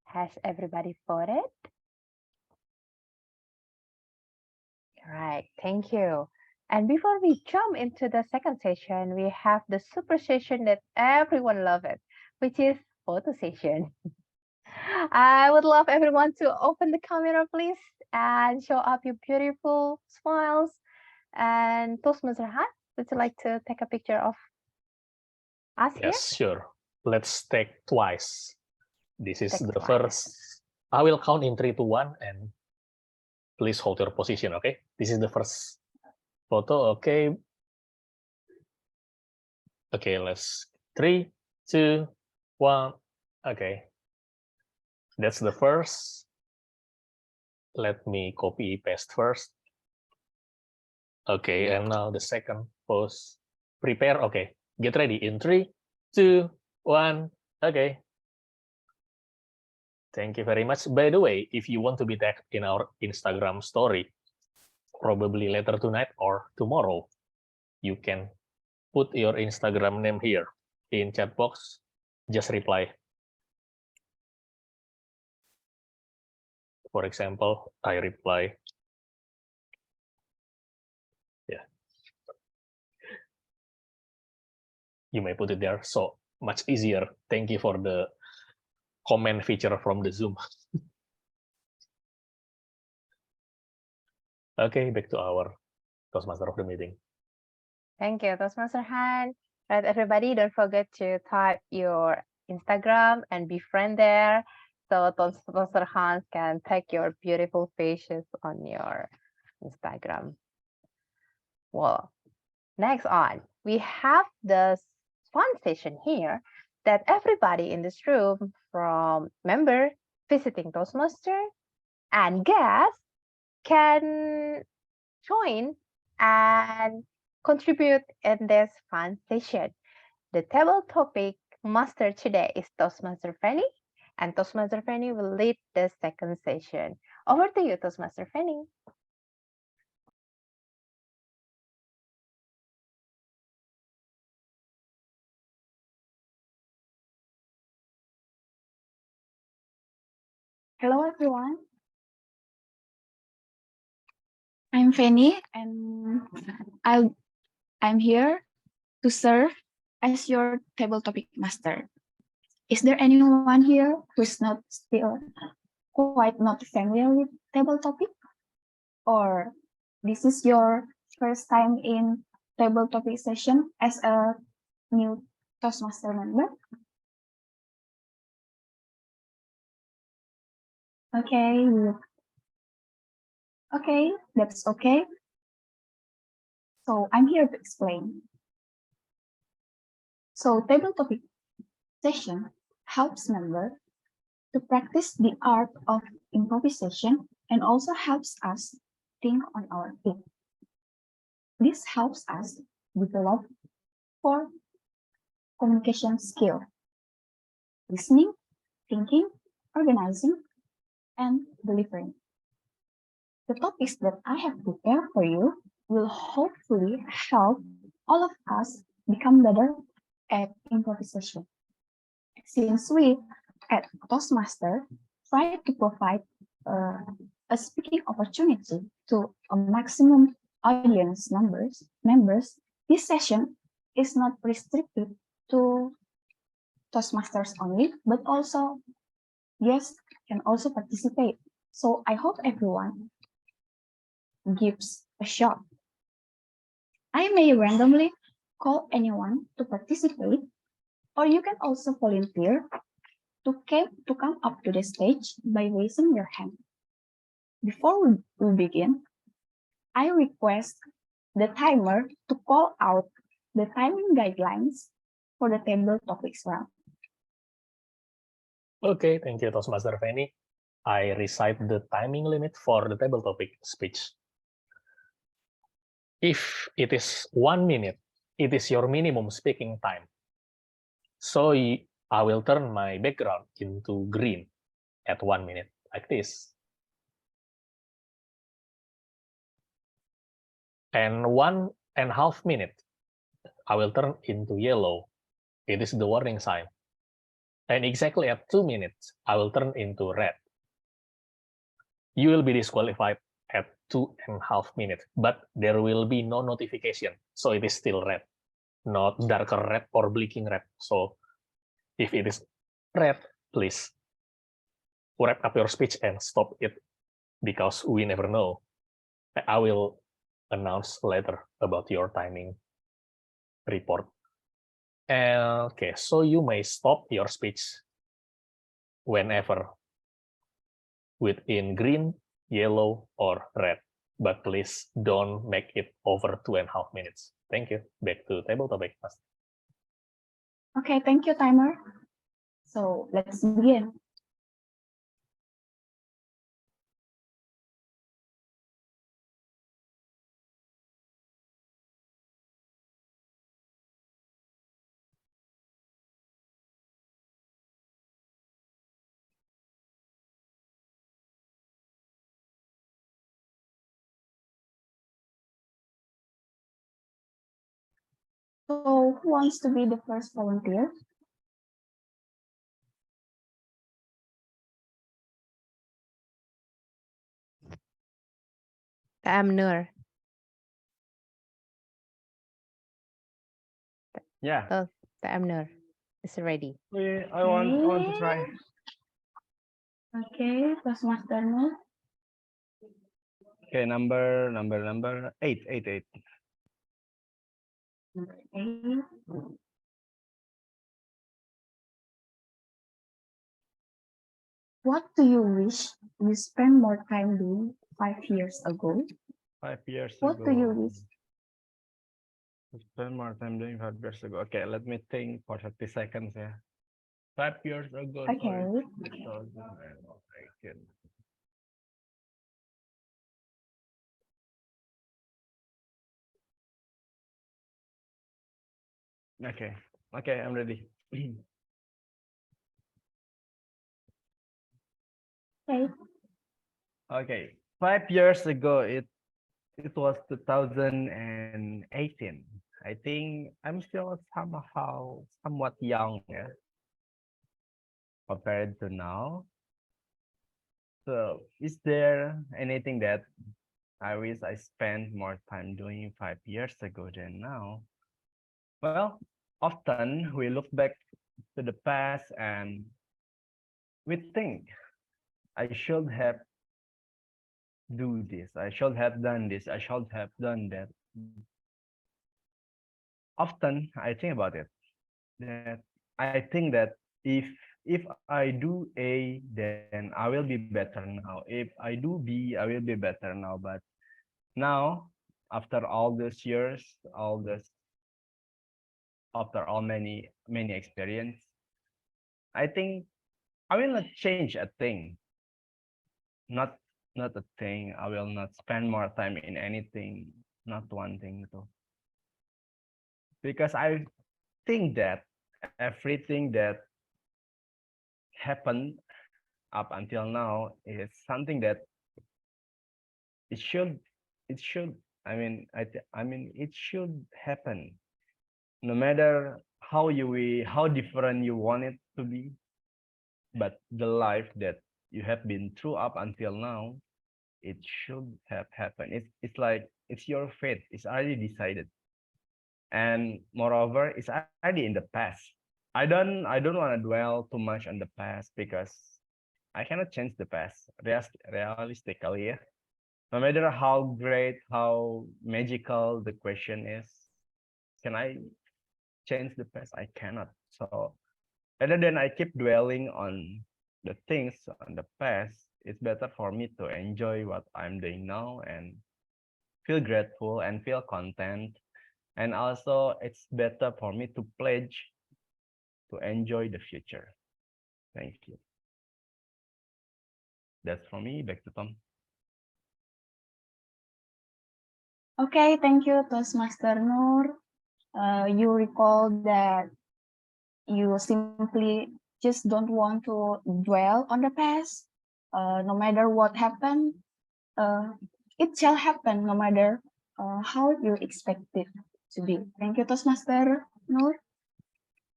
Has everybody voted? All right, thank you. And before we jump into the second session, we have the super session that everyone loves it, which is photo session. I would love everyone to open the camera, please, and show up your beautiful smiles. And Toastmaster Han, would you like to take a picture of us here? Yes, sure. Let's take twice. This is Take the twice. first. I will count in 3, 2, 1, and please hold your position, okay? This is the first photo, okay? Okay, let's 3, 2, 1, okay. That's the first. Let me copy paste first. Okay, and now the second pose. Prepare, okay. Get ready in 3, 2, 1, okay. Thank you very much. By the way, if you want to be tagged in our Instagram story, probably later tonight or tomorrow, you can put your Instagram name here in chat box. Just reply. For example, I reply. Yeah. You may put it there. So much easier. Thank you for the comment feature from the Zoom. Okay, back to our Toastmaster of the meeting. Thank you, Toastmaster Han. Right, everybody, don't forget to type your Instagram and be friend there, so Toastmaster Hans can take your beautiful faces on your Instagram. Well, next on, we have the fun session here that everybody in this room, from member visiting Toastmaster and guests, can join and contribute in this fun session. The table topic master today is Toastmaster Fanny, and Toastmaster Fanny will lead the second session. Over to you, Toastmaster Fanny. Hello everyone. I'm Fanny and I'm here to serve as your table topic master. Is there anyone here who's not still quite not familiar with table topic? Or this is your first time in table topic session as a new Toastmaster member? Okay, that's okay. So I'm here to explain. So table topic session helps member to practice the art of improvisation and also helps us think on our feet. This helps us develop for communication skill, listening, thinking, organizing, and delivering. The topics that I have prepared for you will hopefully help all of us become better at improvisation. Since we at Toastmaster try to provide uh, a speaking opportunity to a maximum audience members, this session is not restricted to Toastmasters only, but also guests can also participate. So I hope everyone gives a shot. I may randomly call anyone to participate, or you can also volunteer to come up to the stage by raising your hand. Before we begin, I request the timer to call out the timing guidelines for the table topics round. Okay, thank you, Toastmaster Fanny. I recite the timing limit for the table topic speech. If it is 1 minute, it is your minimum speaking time. So I will turn my background into green at 1 minute, like this. And 1.5 minute, I will turn into yellow. It is the warning sign. And exactly at 2 minutes, I will turn into red. You will be disqualified at 2.5 minutes, but there will be no notification, so it is still red, not darker red or blinking red. So if it is red, please wrap up your speech and stop it, because we never know. I will announce later about your timing report. Okay, so you may stop your speech whenever within green, yellow, or red, but please don't make it over 2.5 minutes. Thank you. Back to table topic. Okay, thank you, timer. So let's begin. So who wants to be the first volunteer? I'm Nur. Yeah. Oh, I'm Nur. It's ready. I want to try. Okay, Toastmaster Nur. Okay, number 8. Number 8. What do you wish you spent more time doing 5 years ago? 5 years What ago. do you wish? I spent more time doing 5 years ago. Okay, let me think for 30 seconds. Yeah. 5 years ago. Okay. Sorry, 2018. Okay, I'm ready. Okay. Okay, 5 years ago, it was 2018. I think I'm still somewhat young, yeah, compared to now. So, is there anything that I wish I spent more time doing 5 years ago than now? Well, often we look back to the past and we think I should have do this, I should have done this, I should have done that. Often I think about it, that I think that if I do A, then I will be better now. If I do B, I will be better now. But now, after all these years, after all many experience, I think I will not change a thing. Not not a thing. I will not spend more time in anything, not one thing too. Because I think that everything that happened up until now is something that it should it should I mean it should happen no matter how different you want it to be, but the life that you have been through up until now, it should have happened. It's like it's your fate. It's already decided. And moreover, it's already in the past. I don't want to dwell too much on the past because I cannot change the past. Realistically, yeah. No matter how great, how magical the question is, can I change the past? I cannot. So rather than I keep dwelling on the things on the past, it's better for me to enjoy what I'm doing now and feel grateful and feel content. And also, it's better for me to pledge to enjoy the future. Thank you. That's for me. Back to Tom. Okay, thank you, Toastmaster Noor. You recall that you simply just don't want to dwell on the past. No matter what happened, it shall happen no matter how you expect it to be. Thank you, Toastmaster Noor.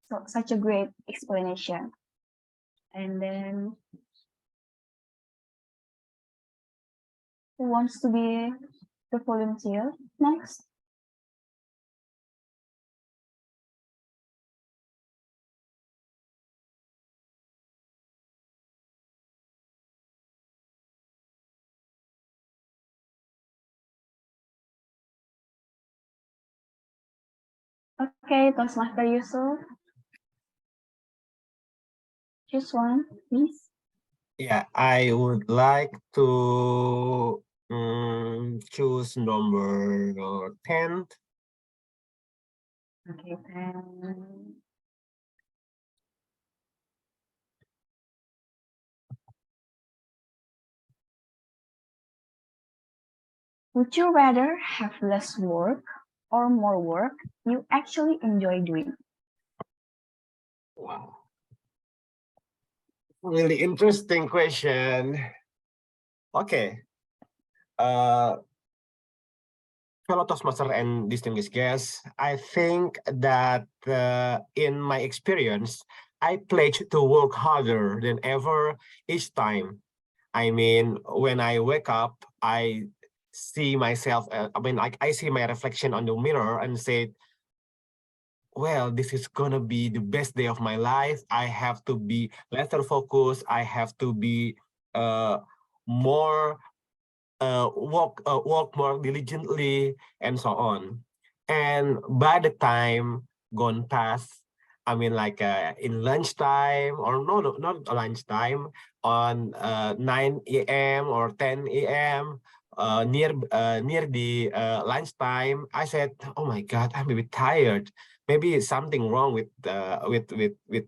So, such a great explanation. And then, who wants to be the volunteer next? Okay, Toastmaster Yusuf. Choose one, please. Yeah, I would like to choose number 10. Okay, then. Would you rather have less work or more work you actually enjoy doing? Wow. Really interesting question. Okay. Fellow Toastmaster and distinguished guests, I think that in my experience, I pledge to work harder than ever each time. I mean, when I wake up, I see myself, I see my reflection on the mirror and say, well, this is gonna be the best day of my life. I have to be laser focused. I have to be more work more diligently and so on. And by the time gone past, I mean like in lunchtime or no, not lunchtime, on 9 a.m. or 10 a.m. Near the lunchtime, I said, "Oh my God, I'm a bit tired. Maybe it's something wrong with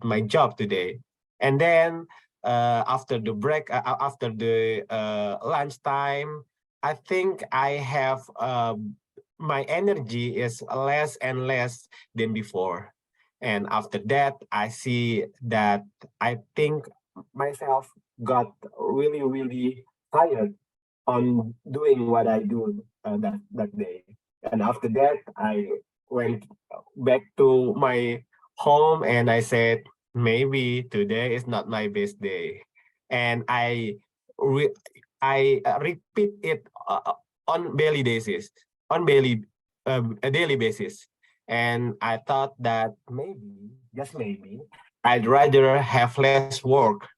my job today." And then after the break, after the lunchtime, I think I have my energy is less and less than before. And after that, I see that I think myself got really, really tired on doing what I do that day. And after that, I went back to my home and I said, maybe today is not my best day. And re- I repeat it on daily basis, on daily a daily basis. And I thought that maybe, just maybe, I'd rather have less work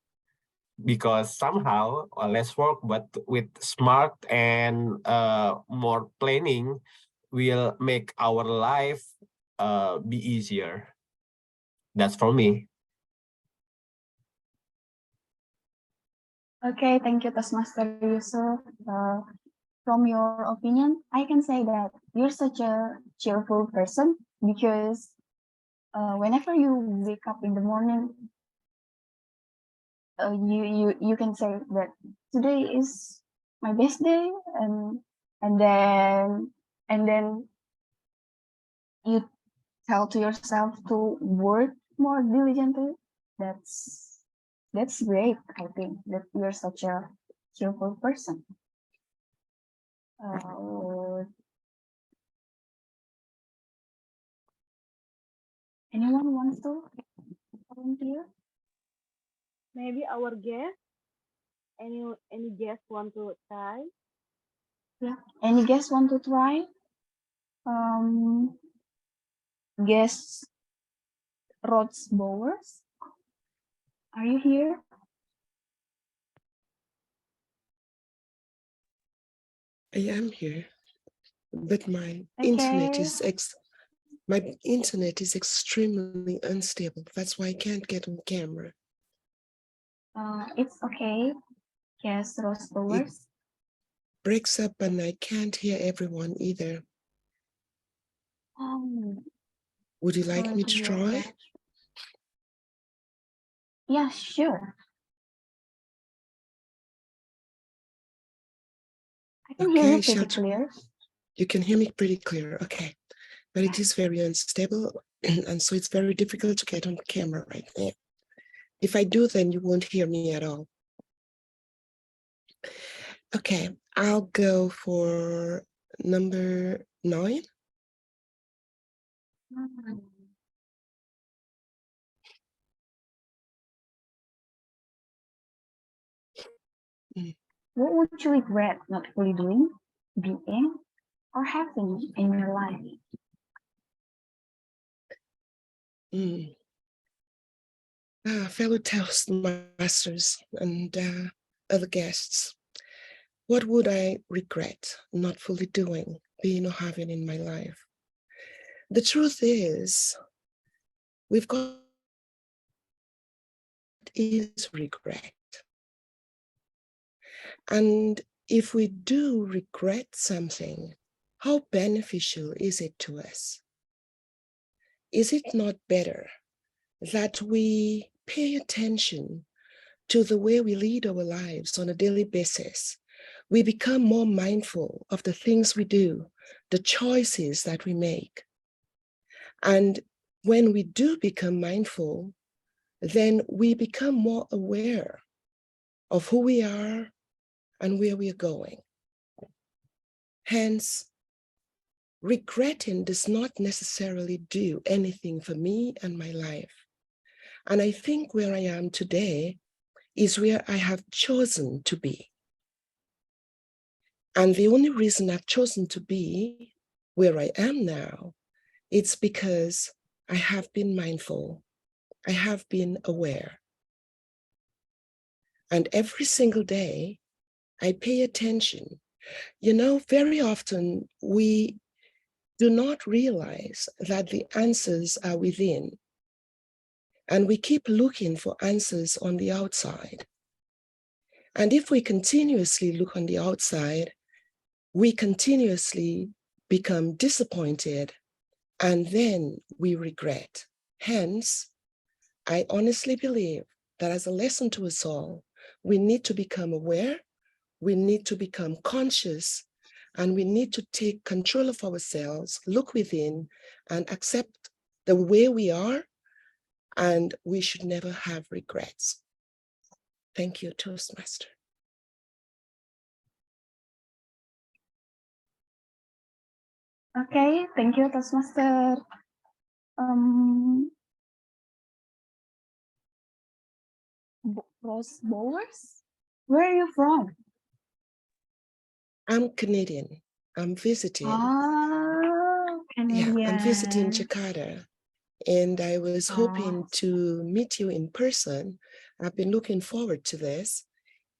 because somehow less work, but with smart and more planning will make our life be easier. That's for me. Okay, thank you, Toastmaster Yusuf. From your opinion, I can say that you're such a cheerful person because whenever you wake up in the morning, you can say that today is my best day, and then you tell to yourself to work more diligently. That's great. I think that you're such a cheerful person. Anyone wants to volunteer? Maybe our guest. Any guest want to try? Yeah. Any guests want to try? Guests Rods Bowers, are you here? I am here, but my internet is extremely unstable. That's why I can't get on camera. It's okay. Yes, Rods Bowers. Breaks up and I can't hear everyone either. Would you like me to try? Yeah, sure. I can hear you pretty clear. You can hear me pretty clear, okay. But it is very unstable, and so it's very difficult to get on camera right now. If I do, then you won't hear me at all. Okay, I'll go for number 9. What would you regret not fully doing, being, or having in your life? Fellow Toastmasters and other guests, what would I regret not fully doing, being, or having in my life? The truth is, we've got is regret. And if we do regret something, how beneficial is it to us? Is it not better that we pay attention to the way we lead our lives on a daily basis? We become more mindful of the things we do, the choices that we make. And when we do become mindful, then we become more aware of who we are and where we are going. Hence, regretting does not necessarily do anything for me and my life. And I think where I am today is where I have chosen to be. And the only reason I've chosen to be where I am now, it's because I have been mindful. I have been aware. And every single day, I pay attention. You know, very often we do not realize that the answers are within. And we keep looking for answers on the outside. And if we continuously look on the outside, we continuously become disappointed, and then we regret. Hence, I honestly believe that as a lesson to us all, we need to become aware, we need to become conscious, and we need to take control of ourselves, look within, and accept the way we are, and we should never have regrets. Thank you, Toastmaster. Okay, thank you, Toastmaster. Rose Bowers, where are you from? I'm Canadian. I'm visiting. Canadian. Yeah, I'm visiting Jakarta. And I was hoping to meet you in person. I've been looking forward to this.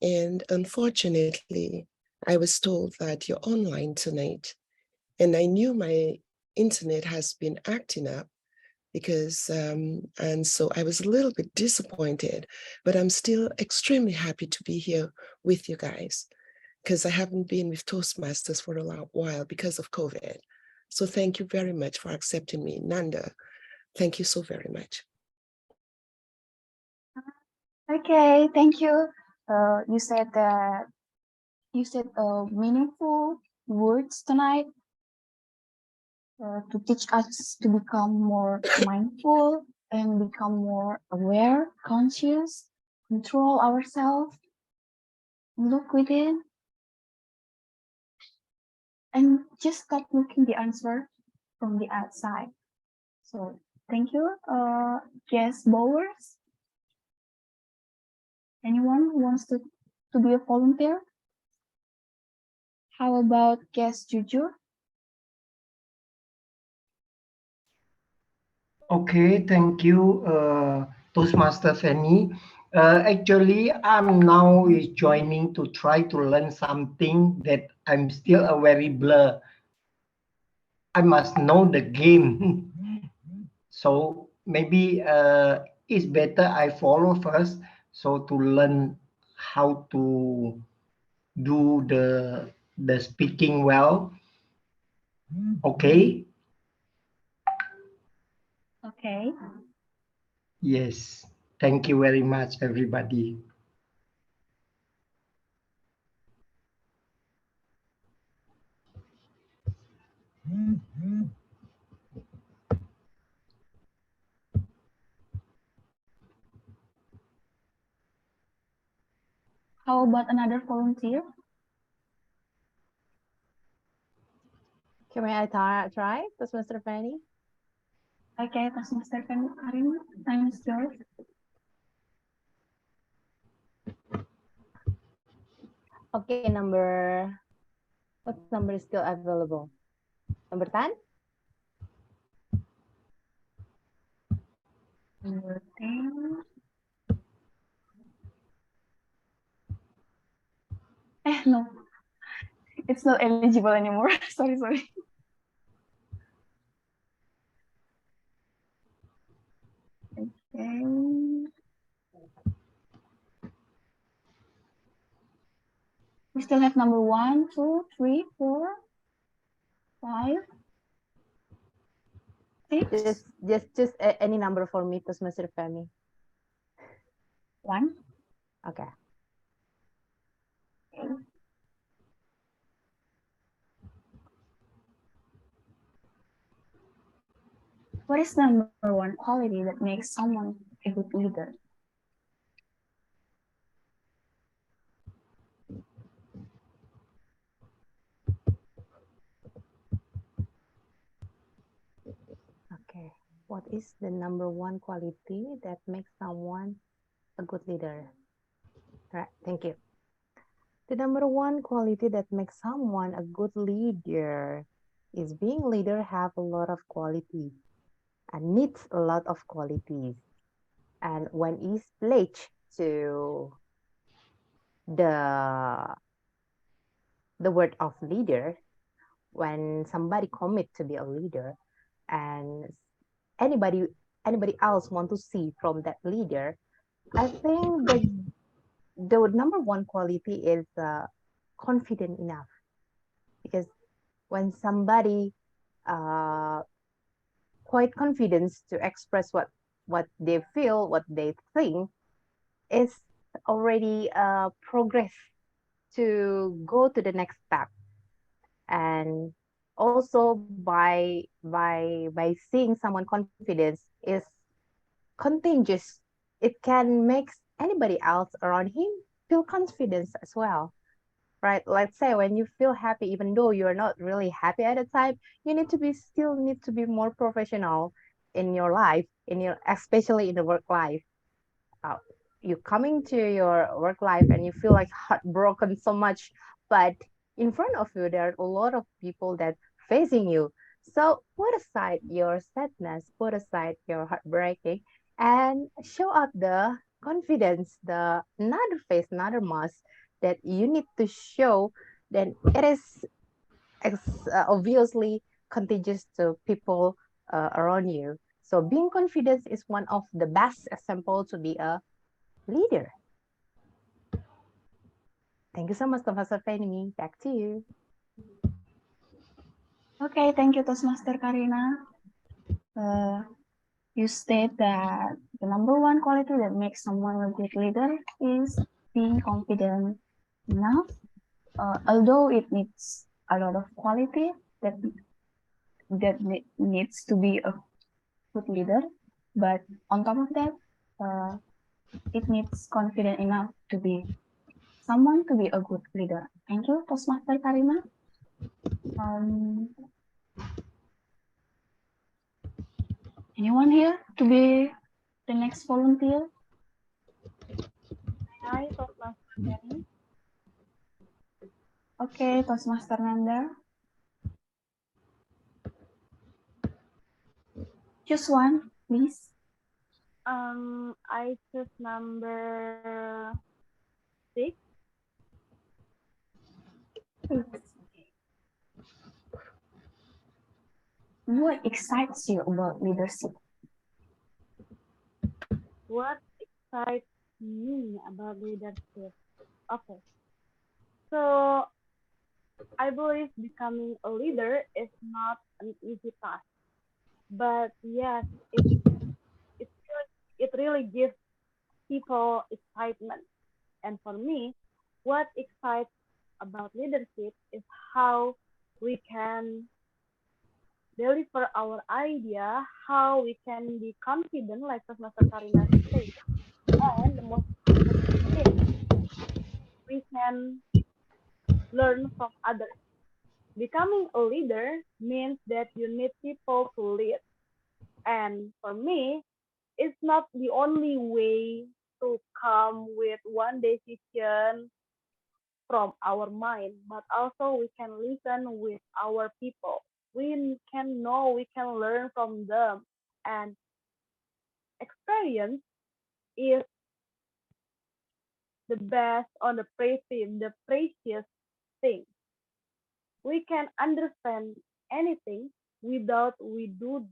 And unfortunately, I was told that you're online tonight. And I knew my internet has been acting up because, and so I was a little bit disappointed, but I'm still extremely happy to be here with you guys because I haven't been with Toastmasters for a while because of COVID. So thank you very much for accepting me. Nanda, thank you so very much. Okay, thank you. You said that you said meaningful words tonight to teach us to become more mindful and become more aware, conscious, control ourselves, look within, and just stop looking the answer from the outside. So thank you, guest Bowers. Anyone who wants to be a volunteer? How about guest Jujur? Okay, thank you, Toastmaster Fanny. Actually, I'm now is joining to try to learn something that I'm still a very blur. I must know the game. So maybe it's better I follow first, so to learn how to do the speaking well. Okay. Okay. Yes. Thank you very much, everybody. How about another volunteer? Can I try? Toastmaster Fanny? Okay, Toastmaster Karim, time is yours. Okay, what number is still available? Number 10? Number 10. No. It's not eligible anymore. sorry. Okay. We still have number 1, 2, 3, 4, 5, 6. Just choose any number for me, Toastmaster Fanny. 1. Okay. What is number 1 quality that makes someone a good leader? Okay. What is the number 1 quality that makes someone a good leader? All right, thank you. The number 1 quality that makes someone a good leader is being a leader have a lot of quality and needs a lot of qualities. And when it's pledged to the word of leader, when somebody commit to be a leader and anybody else want to see from that leader, I think the number 1 quality is confident enough, because when somebody quite confident to express what they feel, what they think, is already progress to go to the next step. And also by seeing someone confidence is contagious. It can make anybody else around him feel confidence as well, right? Let's say when you feel happy, even though you're not really happy at the time, you still need to be more professional in your life, especially in the work life. You coming to your work life and you feel like heartbroken so much, but in front of you there are a lot of people that facing you. So put aside your sadness, put aside your heartbreaking, and show up the confidence, the another face, another mask that you need to show. Then it is obviously contagious to people around you. So being confident is one of the best example to be a leader. Thank you so much, Professor Fanny. Back to you. Okay, thank you, Toastmaster Karina. You state that the number 1 quality that makes someone a good leader is being confident enough. although it needs a lot of quality that needs to be a good leader, but on top of that, it needs confidence enough to be someone to be a good leader. Thank you, Toastmaster Karina. Anyone here to be the next volunteer? Hi, Toastmaster Penny. Okay, Toastmaster Nanda. Choose one, please. I choose number 6. What excites you about leadership? What excites me about leadership? Okay. So I believe becoming a leader is not an easy task. But yes, it really gives people excitement. And for me, what excites about leadership is how we can deliver our idea, how we can be confident, like Master Karina said, and the most important thing, we can learn from others. Becoming a leader means that you need people to lead. And for me, it's not the only way to come with one decision from our mind, but also we can listen with our people. We can know, we can learn from them. And experience is the best on the precious thing. We can understand anything without we do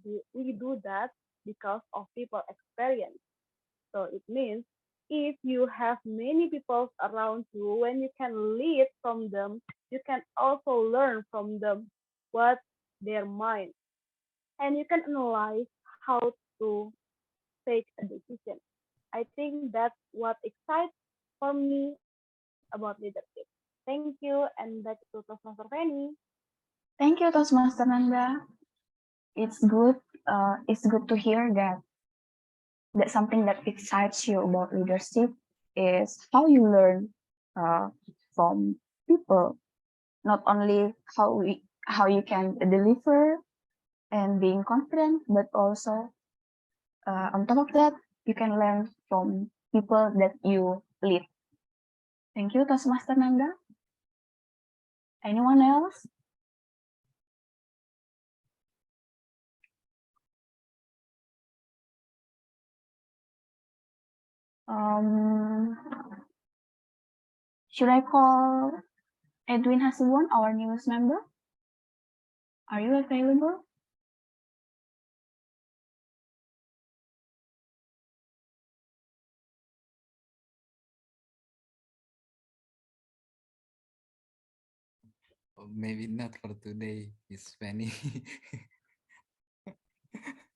that because of people experience. So it means if you have many people around you, when you can lead from them, you can also learn from them what their mind, and you can analyze how to take a decision. I think that's what excites for me about leadership. Thank you, and back to Toastmaster Fanny. Thank you, Toastmaster Nanda. It's good. It's good to hear that something that excites you about leadership is how you learn from people, not only how you can deliver and being confident, but also on top of that, you can learn from people that you lead. Thank you, Toastmaster Nanda. Anyone else? Should I call Edwin Hasibuan, our newest member? Are you available? Maybe not for today, Miss Fanny.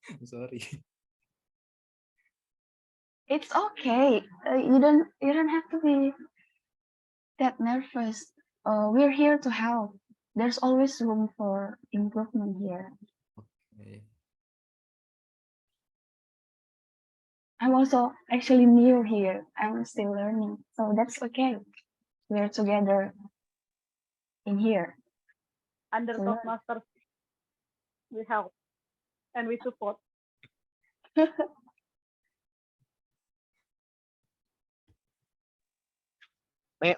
I'm sorry. It's okay. You don't have to be that nervous. We're here to help. There's always room for improvement here. Okay. I'm also actually new here. I'm still learning, so that's okay. We're together in here. Under to learn. Toastmasters, we help and we support.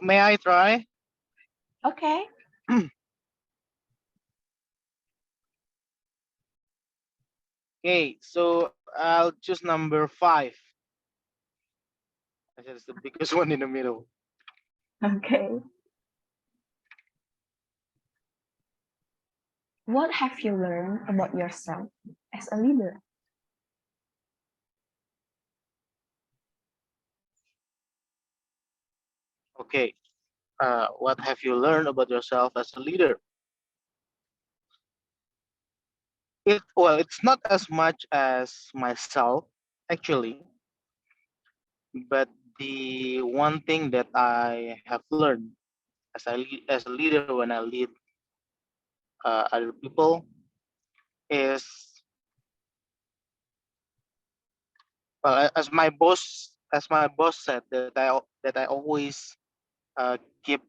May I try? Okay. Okay, so I'll choose number 5. That's the biggest one in the middle. Okay. What have you learned about yourself as a leader? Okay. What have you learned about yourself as a leader? It's not as much as myself actually, but the one thing that I have learned as a leader when I lead other people is, well, as my boss said, that I always keep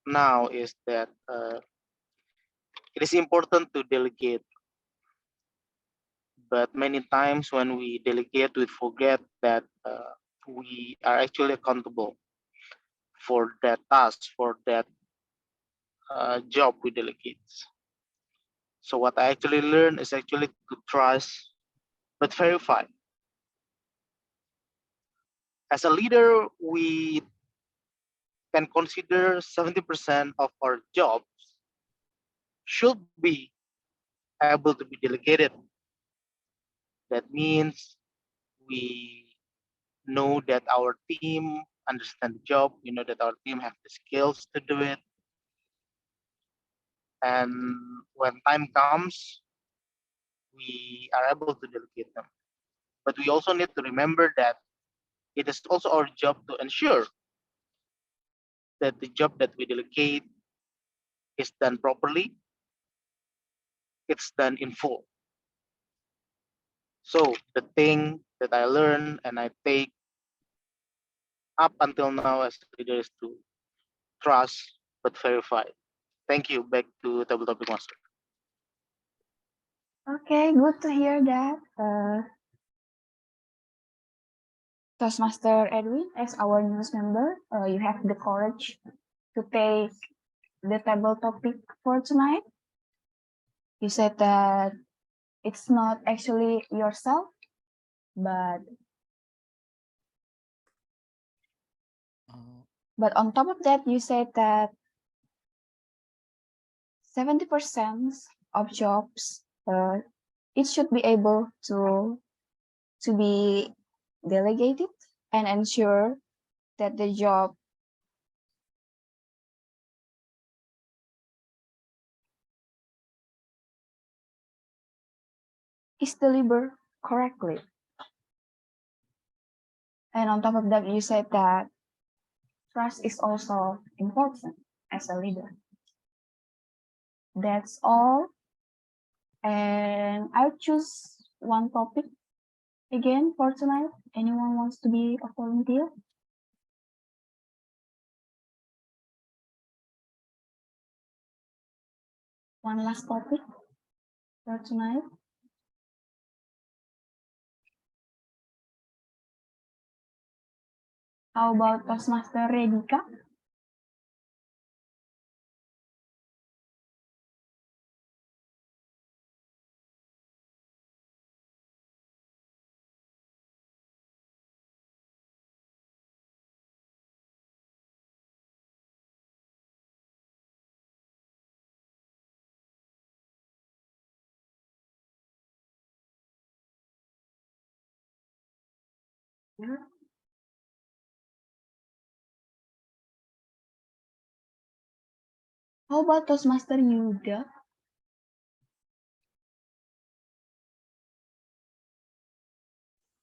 now, is that it is important to delegate, but many times when we delegate, we forget that we are actually accountable for that task, for that job we delegate. So what I actually learned is actually to trust but verify. As a leader, we can consider 70% of our jobs should be able to be delegated. That means we know that our team understand the job, we know that our team have the skills to do it. And when time comes, we are able to delegate them. But we also need to remember that it is also our job to ensure that the job that we delegate is done properly, it's done in full. So the thing that I learn and I take up until now as a leader is to trust but verify. Thank you. Back to Table Topic Master. Okay, good to hear that. Toastmaster Edwin, as our newest member, you have the courage to take the table topic for tonight. You said that it's not actually yourself, but on top of that, you said that 70% of jobs, it should be able to be delegated and ensure that the job is delivered correctly. And on top of that, you said that trust is also important as a leader. That's all. And I'll choose one topic again for tonight. Anyone wants to be a volunteer? One last topic for tonight. How about Toastmaster Redika? How about Toastmaster Yuda?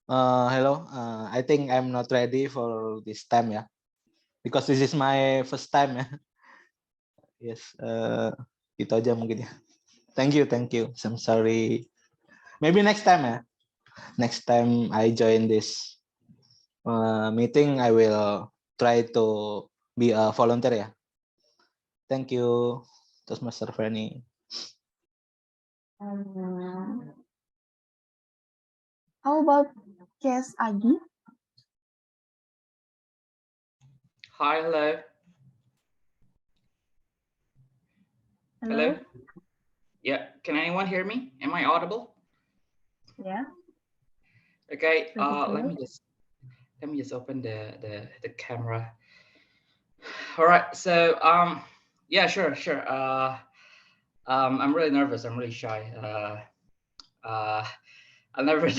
Hello. I think I'm not ready for this time ya, because this is my first time ya. Yes. Itu aja mungkin ya. Thank you. I'm sorry. Maybe next time ya. Next time I join this meeting, I will try to be a volunteer ya. Thank you, Toastmaster Fanny. How about Kes Agi? Hi, hello. Hello. Yeah, can anyone hear me? Am I audible? Yeah. Okay. Let me just open the camera. All right. So yeah, sure. I'm really nervous. I'm really shy. I've never.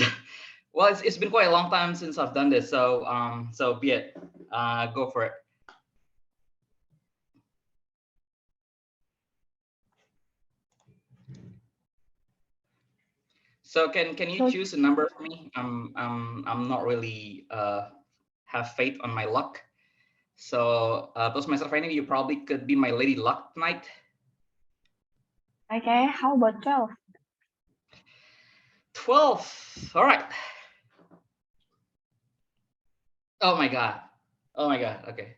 Well, it's been quite a long time since I've done this. So so be it. Go for it. So can you choose a number for me? I'm not really have faith on my luck. So Toastmaster Fanny, you probably could be my lady luck tonight. Okay, how about 12? 12. All right. Oh my God. Oh my God. Okay.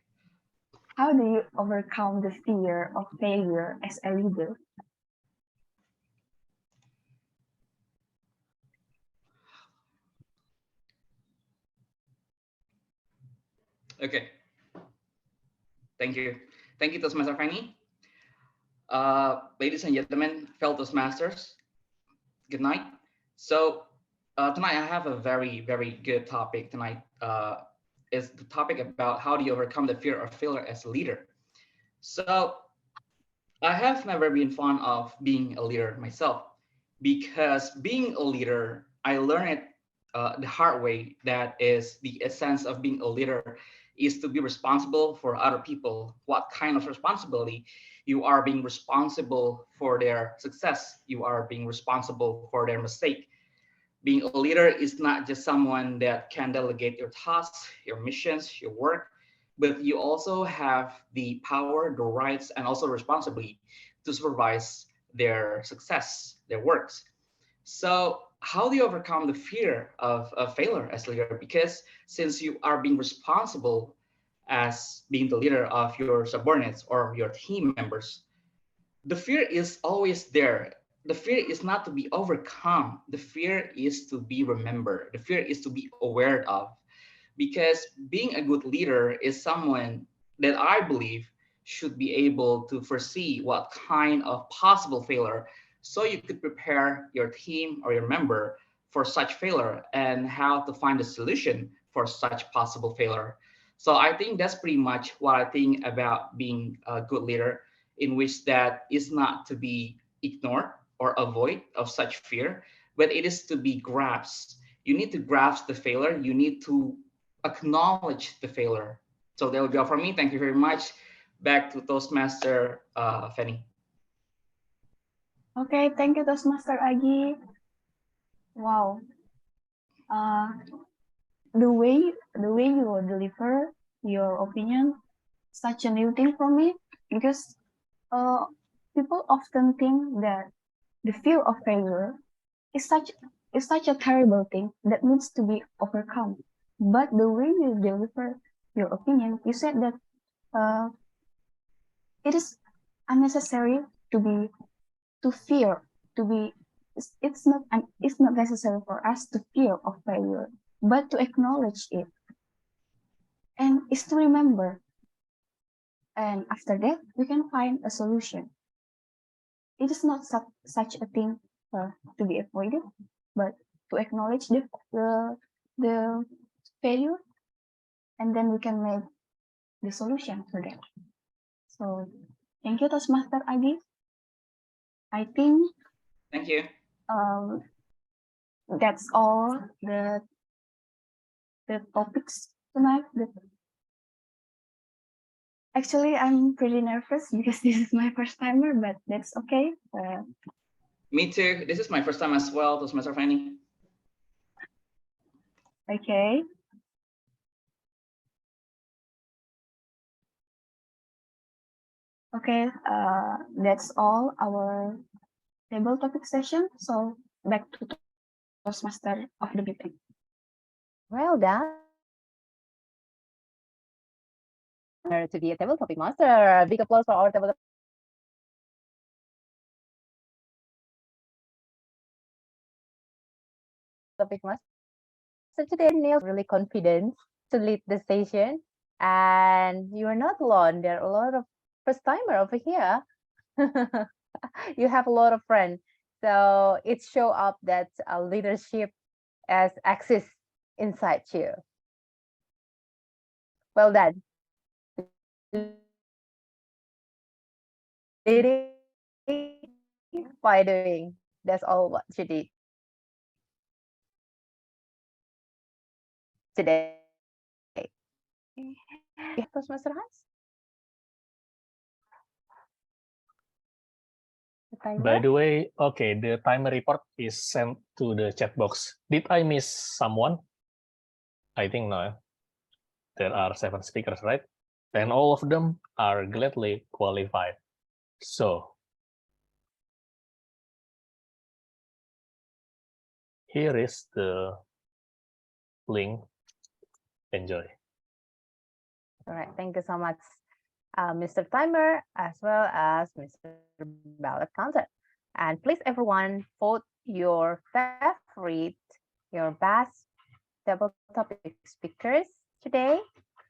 How do you overcome the fear of failure as a leader? Okay. Thank you. Thank you, Toastmaster Fanny. Ladies and gentlemen, fellow Toastmasters, good night. So tonight I have a very, very good topic tonight. Is the topic about how do you overcome the fear of failure as a leader. So I have never been fond of being a leader myself, because being a leader, I learned it the hard way. That is the essence of being a leader, is to be responsible for other people. What kind of responsibility? You are being responsible for their success. You are being responsible for their mistake. Being a leader is not just someone that can delegate your tasks, your missions, your work, but you also have the power, the rights, and also responsibility to supervise their success, their works. So how do you overcome the fear of failure as a leader? Because since you are being responsible as being the leader of your subordinates or your team members, the fear is always there. The fear is not to be overcome. The fear is to be remembered. The fear is to be aware of. Because being a good leader is someone that I believe should be able to foresee what kind of possible failure, so you could prepare your team or your member for such failure and how to find a solution for such possible failure. So I think that's pretty much what I think about being a good leader, in which that is not to be ignored or avoid of such fear, but it is to be grasped. You need to grasp the failure. You need to acknowledge the failure. So that would be all for me. Thank you very much. Back to Toastmaster Fanny. Okay, thank you, Toastmaster Agi. Wow. The way you deliver your opinion, such a new thing for me, because people often think that the fear of failure is such a terrible thing that needs to be overcome. But the way you deliver your opinion, you said that it is unnecessary to fear to be. It's not necessary for us to fear of failure, but to acknowledge it, and is to remember. And after that, we can find a solution. It is not such a thing to be avoided, but to acknowledge the failure, and then we can make the solution for that. So thank you, Toastmaster Agi. I think Thank you. That's all the topics tonight. Actually, I'm pretty nervous because this is my first timer, but that's okay. Me too. This is my first time as well, Toastmaster Fanny. Okay. Okay, that's all our table topic session. So back to Toastmaster of the meeting. Well done. To be a table topic master. Big applause for our table topic master. So today, Neil's really confident to lead the session, and you're not alone. There are a lot of first timer over here. You have a lot of friends, so it show up that leadership as exists inside you. Well done. Leading by doing. That's all what you did today. Toastmaster Hans? By the way, okay, the timer report is sent to the chat box. Did I miss someone? I think no. There are 7 speakers, right? and all of them are gladly qualified. So, here is the link. Enjoy. All right, thank you so much, Mr. Timer, as well as Mr. Ballot Counter. And please, everyone, vote your favorite, your best double topic speakers today.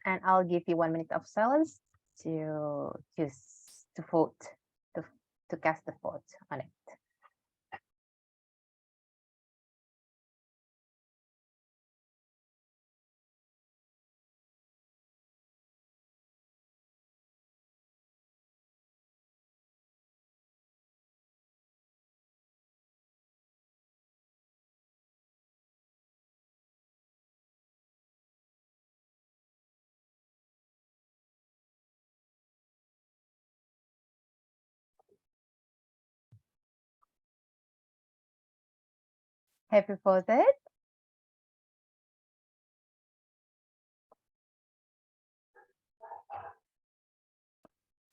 And I'll give you 1 minute of silence to choose to vote, to cast the vote on it. Have you voted?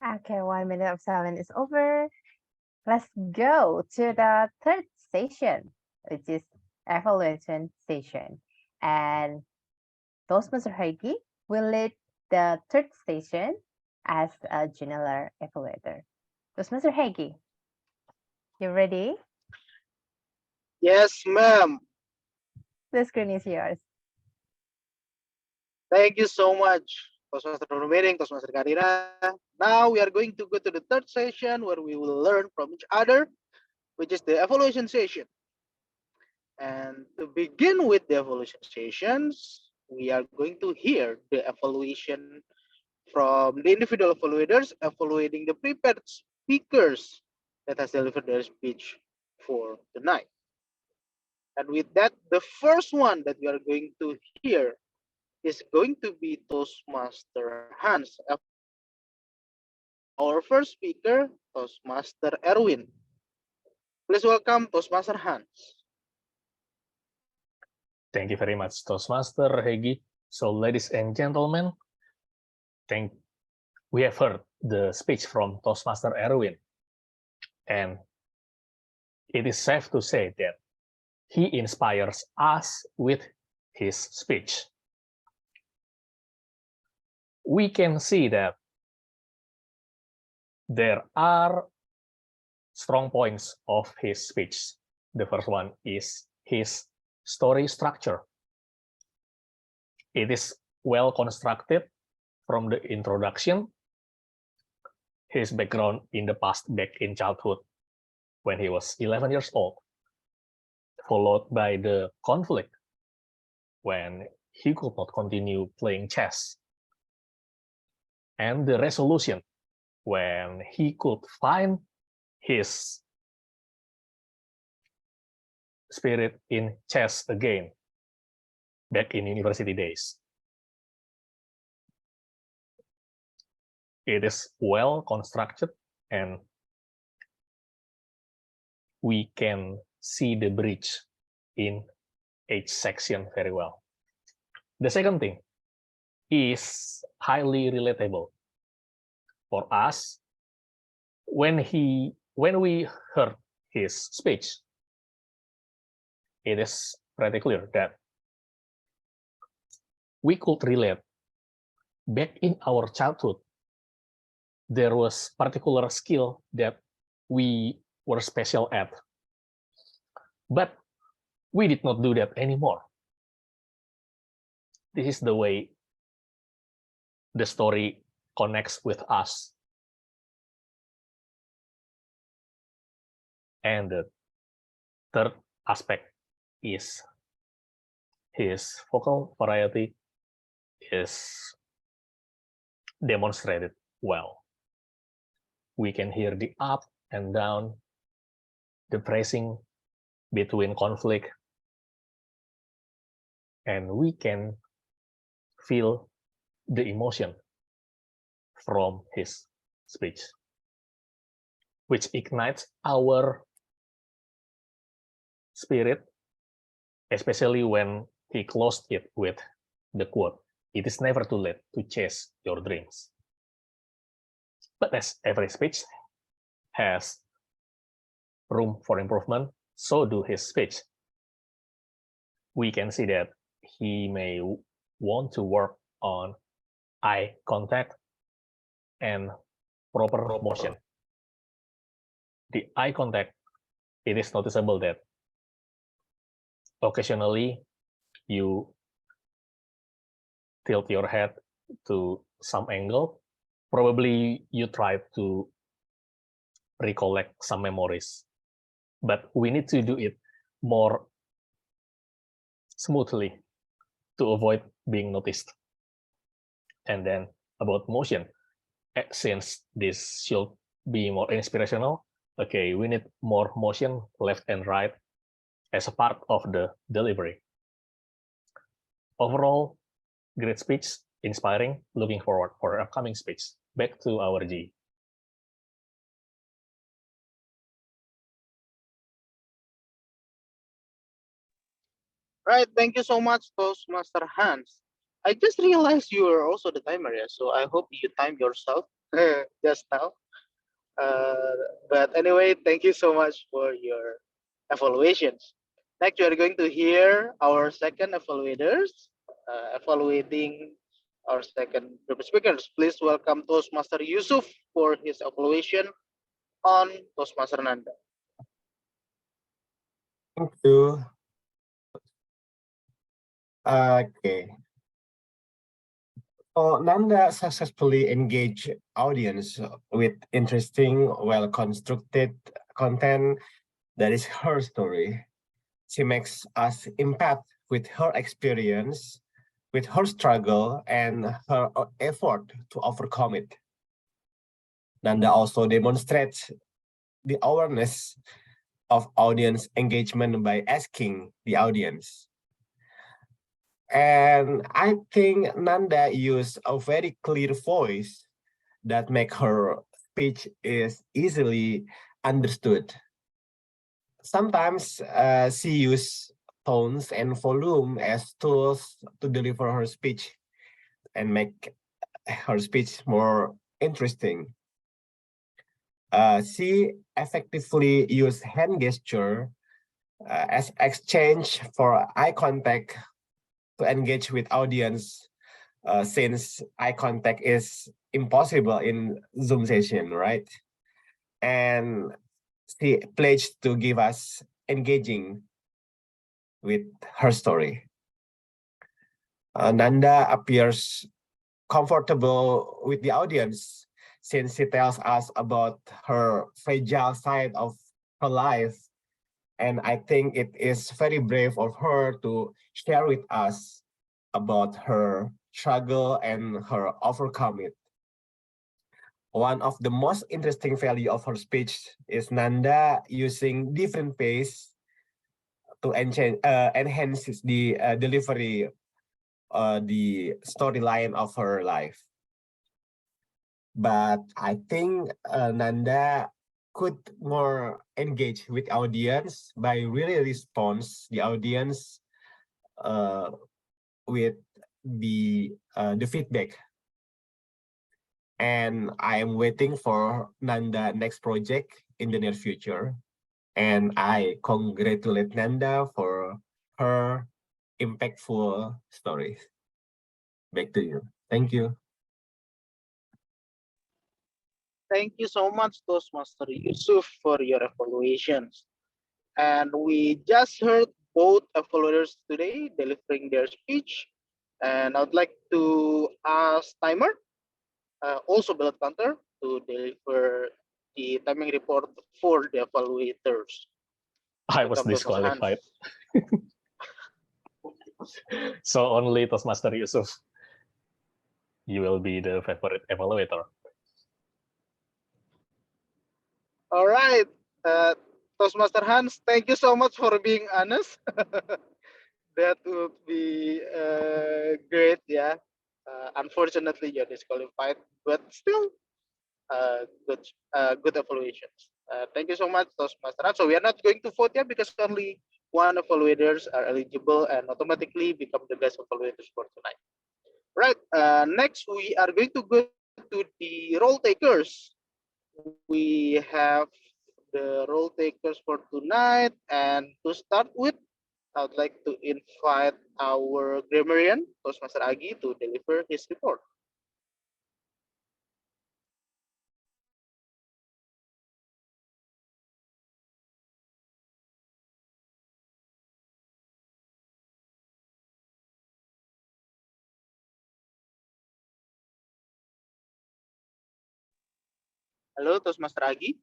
Okay, 1 minute of silence is over. Let's go to the third session, which is evaluation session. And Toastmaster Heidi will lead the third session as a general evaluator. Toastmaster Heidi, you ready? Yes, ma'am. The screen is yours. Thank you so much, Toastmaster from the meeting, Toastmaster Karina. Now we are going to go to the third session where we will learn from each other, which is the evaluation session. And to begin with the evaluation sessions, we are going to hear the evaluation from the individual evaluators evaluating the prepared speakers that has delivered their speech for tonight. And with that, the first one that we are going to hear is going to be Toastmaster Hans. Our first speaker, Toastmaster Erwin. Please welcome Toastmaster Hans. Thank you very much, Toastmaster Hegi. So, ladies and gentlemen, we have heard the speech from Toastmaster Erwin, and it is safe to say that he inspires us with his speech. We can see that there are strong points of his speech. The first one is his story structure. It is well constructed from the introduction, his background in the past back in childhood when he was 11 years old, followed by the conflict when he could not continue playing chess, and the resolution when he could find his spirit in chess again back in university days. It is well constructed, and we can see the bridge in each section very well. The second thing is highly relatable for us. When we heard his speech, it is pretty clear that we could relate. Back in our childhood, there was particular skill that we were special at, but we did not do that anymore. This is the way the story connects with us. And the third aspect is his vocal variety is demonstrated well. We can hear the up and down, the phrasing between conflict, and we can feel the emotion from his speech, which ignites our spirit, especially when he closed it with the quote, "It is never too late to chase your dreams." But as every speech has room for improvement, so do his speech. We can see that he may want to work on eye contact and proper motion. The eye contact, it is noticeable that occasionally you tilt your head to some angle. Probably you try to recollect some memories, but we need to do it more smoothly to avoid being noticed. And then about motion, since this should be more inspirational, okay, we need more motion left and right as a part of the delivery. Overall, great speech, inspiring, looking forward for upcoming speech. Back to our G. Right, thank you so much, Toastmaster Hans. I just realized you are also the timer, yeah, so I hope you timed yourself just now. But anyway, thank you so much for your evaluations. Next, we are going to hear our second evaluators evaluating our second group of speakers. Please welcome Toastmaster Yusuf for his evaluation on Toastmaster Nanda. Thank you. Okay. So Nanda successfully engaged audience with interesting, well-constructed content that is her story. She makes us impact with her experience, with her struggle, and her effort to overcome it. Nanda also demonstrates the awareness of audience engagement by asking the audience. And I think Nanda used a very clear voice that make her speech is easily understood. Sometimes she use tones and volume as tools to deliver her speech and make her speech more interesting. She effectively used hand gesture as exchange for eye contact to engage with audience, since eye contact is impossible in Zoom session, right? And she pledged to give us engaging with her story. Nanda appears comfortable with the audience since she tells us about her fragile side of her life. And I think it is very brave of her to share with us about her struggle and her overcome it. One of the most interesting value of her speech is Nanda using different pace to enhance the delivery, the storyline of her life. But I think Nanda could more engage with audience by really response the audience with the feedback. And I am waiting for Nanda next project in the near future. And I congratulate Nanda for her impactful stories. Back to you. Thank you. Thank you so much, Toastmaster Yusuf, for your evaluations. And we just heard both evaluators today delivering their speech. And I'd like to ask Timer, also Ballot Counter, to deliver the timing report for the evaluators. I was Welcome, Toastmaster Hans. disqualified. So only Toastmaster Yusuf, you will be the favorite evaluator. All right, Toastmaster Hans, thank you so much for being honest. That would be great, yeah. Unfortunately, you're disqualified, but still, good evaluations. Thank you so much, Toastmaster Hans. So we are not going to vote yet because only one evaluators are eligible and automatically become the best evaluators for tonight. Right. Next, we are going to go to the role takers. We have the role takers for tonight, and to start with, I would like to invite our grammarian, Toastmaster Agi, to deliver his report. Hello, Toastmaster Agi.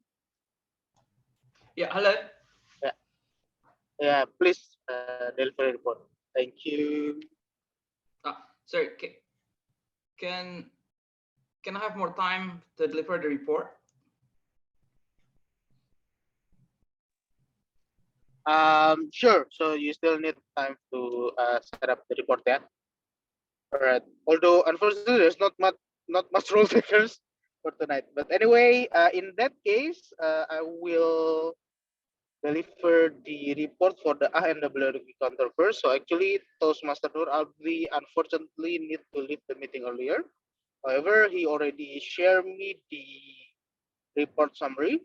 Yeah, hello. Yeah, please deliver the report. Thank you. Sorry, can I have more time to deliver the report? Sure. So you still need time to set up the report, yeah. All right. Although unfortunately there's not much role takers for tonight, but anyway, in that case, I will deliver the report for the A and WRQ counter first. So actually, Toastmaster Nur Abdi unfortunately need to leave the meeting earlier. However, he already shared me the report summary.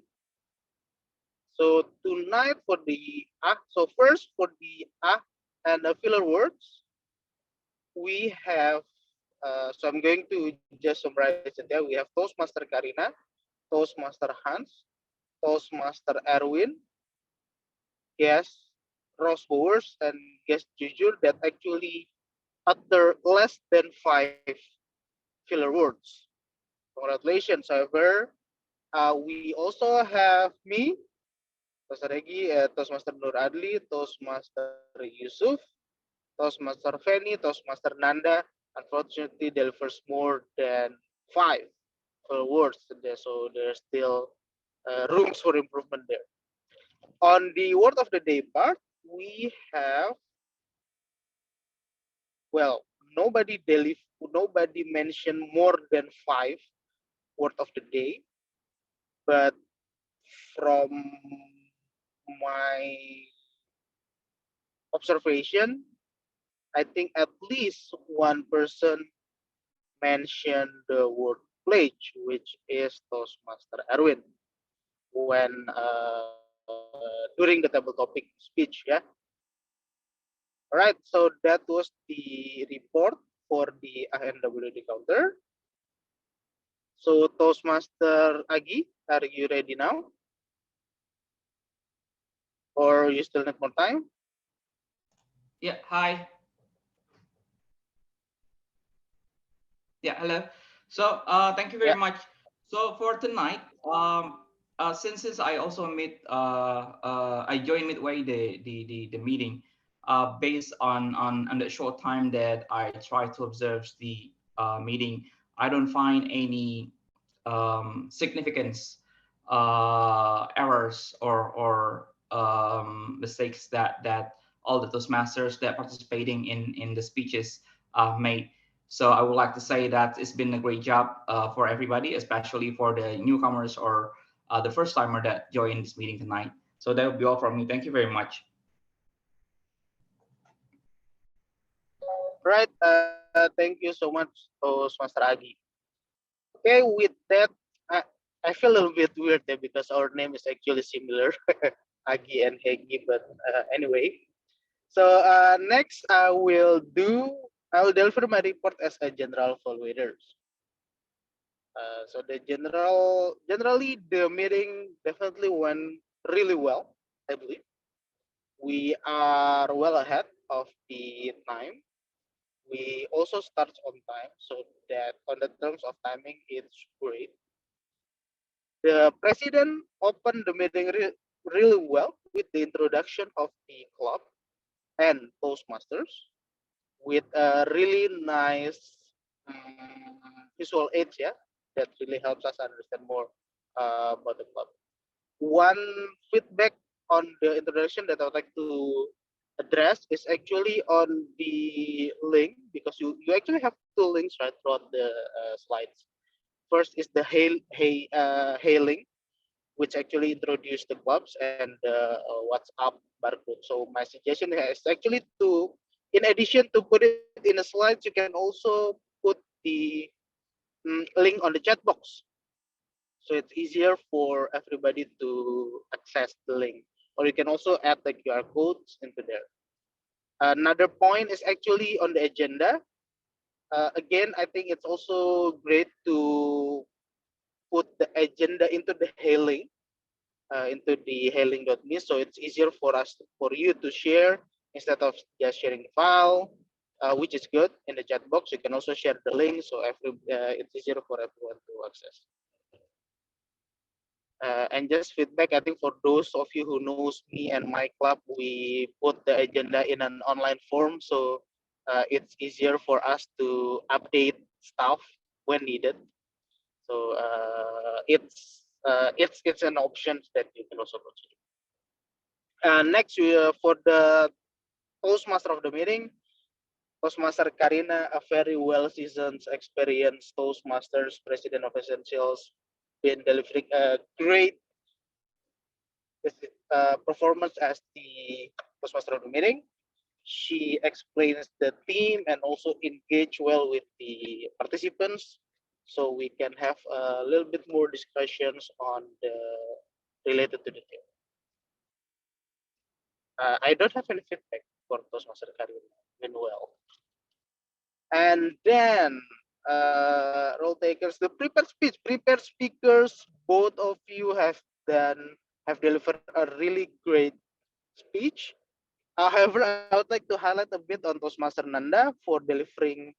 So tonight for the A, so first for the A and the filler words, we have, so I'm going to just summarize it there. We have Toastmaster Karina, Toastmaster Hans, Toastmaster Erwin, guest Ross Bowers, and guest Jujur that actually utter less than 5 filler words. Congratulations. However, we also have me, Toastmaster Regi, Toastmaster Nur Adli, Toastmaster Yusuf, Toastmaster Feni, Toastmaster Nanda, unfortunately delivers more than 5 words there, so there's still rooms for improvement there. On the word of the day part, we have, well, nobody mentioned more than 5 word of the day, but from my observation, I think at least one person mentioned the word pledge, which is Toastmaster Erwin, when during the table topic speech, yeah. All right, so that was the report for the ANWD counter. So Toastmaster Agi, are you ready now? Or you still need more time? Yeah, hi. Yeah, hello. So thank you very much. So for tonight, since I also I joined midway the meeting, based on the short time that I try to observe the meeting, I don't find any significance errors or mistakes that all the Toastmasters that participating in the speeches made. So I would like to say that it's been a great job for everybody, especially for the newcomers or the first timer that joined this meeting tonight. So that would be all from me. Thank you very much. Right. Thank you so much, Toastmaster Agi. Okay, with that, I feel a little bit weird there because our name is actually similar, Agi and Hegi. But anyway, so next I will deliver my report as a general evaluators. So generally the meeting definitely went really well. I believe we are well ahead of the time. We also start on time, so that on the terms of timing, it's great. The president opened the meeting really well with the introduction of the club and Toastmasters with a really nice visual aids, yeah, that really helps us understand more about the club. One feedback on the introduction that I would like to address is actually on the link, because you actually have 2 links right throughout the slides. First is the Hey link, which actually introduced the clubs and the WhatsApp barcode. So my suggestion is actually to, in addition to put it in a slide, you can also put the link on the chat box. So it's easier for everybody to access the link. Or you can also add the QR codes into there. Another point is actually on the agenda. Again, I think it's also great to put the agenda into the hailing, into the hailing.me, so it's easier for you to share instead of just sharing the file, which is good in the chat box. You can also share the link, so it's easier for everyone to access. And just feedback, I think for those of you who knows me and my club, we put the agenda in an online form, so it's easier for us to update stuff when needed. So it's an option that you can also consider. Next, for the Toastmaster of the meeting, Toastmaster Karina, a very well-seasoned, experienced Toastmasters, President of Essentials, been delivering a great performance as the Toastmaster of the meeting. She explains the theme and also engage well with the participants, so we can have a little bit more discussions on the related to the theme. I don't have any feedback for Toastmaster Karina. Meanwhile, and then role takers, the prepared speech, prepared speakers. Both of you have delivered a really great speech. However, I would like to highlight a bit on Toastmaster Nanda for delivering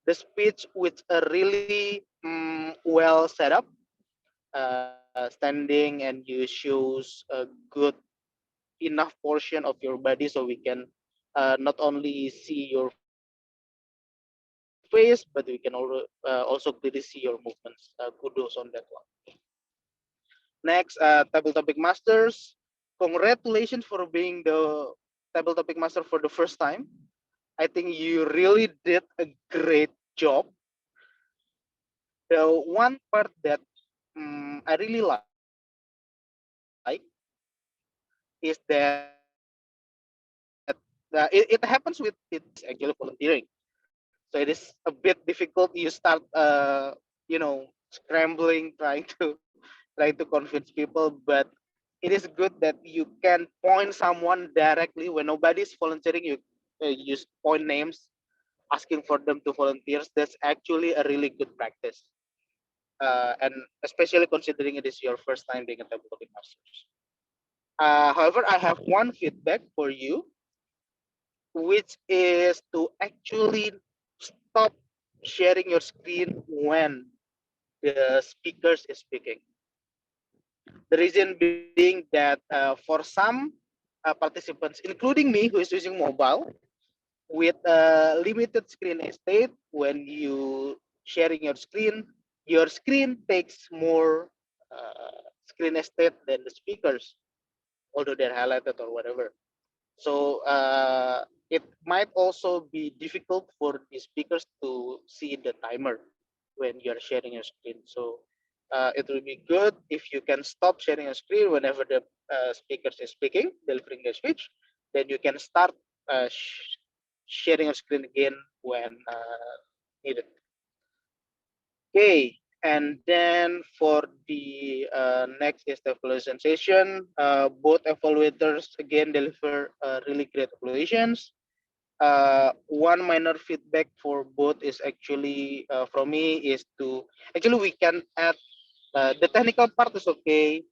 the speech with a really well set up, standing, and you shows a good enough portion of your body, so we can not only see your face, but we can also clearly see your movements. Kudos on that one. Next, Table Topic Masters. Congratulations for being the Table Topic Master for the first time. I think you really did a great job. The one part that I really like is that it happens with it's actually volunteering. So it is a bit difficult. You start, scrambling, trying to convince people, but it is good that you can point someone directly when nobody's volunteering. You just point names, asking for them to volunteers. That's actually a really good practice, and especially considering it is your first time being a table topic masters. However, I have one feedback for you, which is to actually stop sharing your screen when the speakers is speaking. The reason being that for some participants, including me, who is using mobile, with limited screen estate, when you sharing your screen takes more screen estate than the speakers, although they're highlighted or whatever. So it might also be difficult for the speakers to see the timer when you're sharing your screen. So it will be good if you can stop sharing your screen whenever the speakers is speaking, delivering their speech. Then you can start sharing your screen again when needed. Okay, and then for the next is the evaluation session. Both evaluators again deliver really great evaluations. One minor feedback for both is actually from me is to actually we can add the technical part is okay,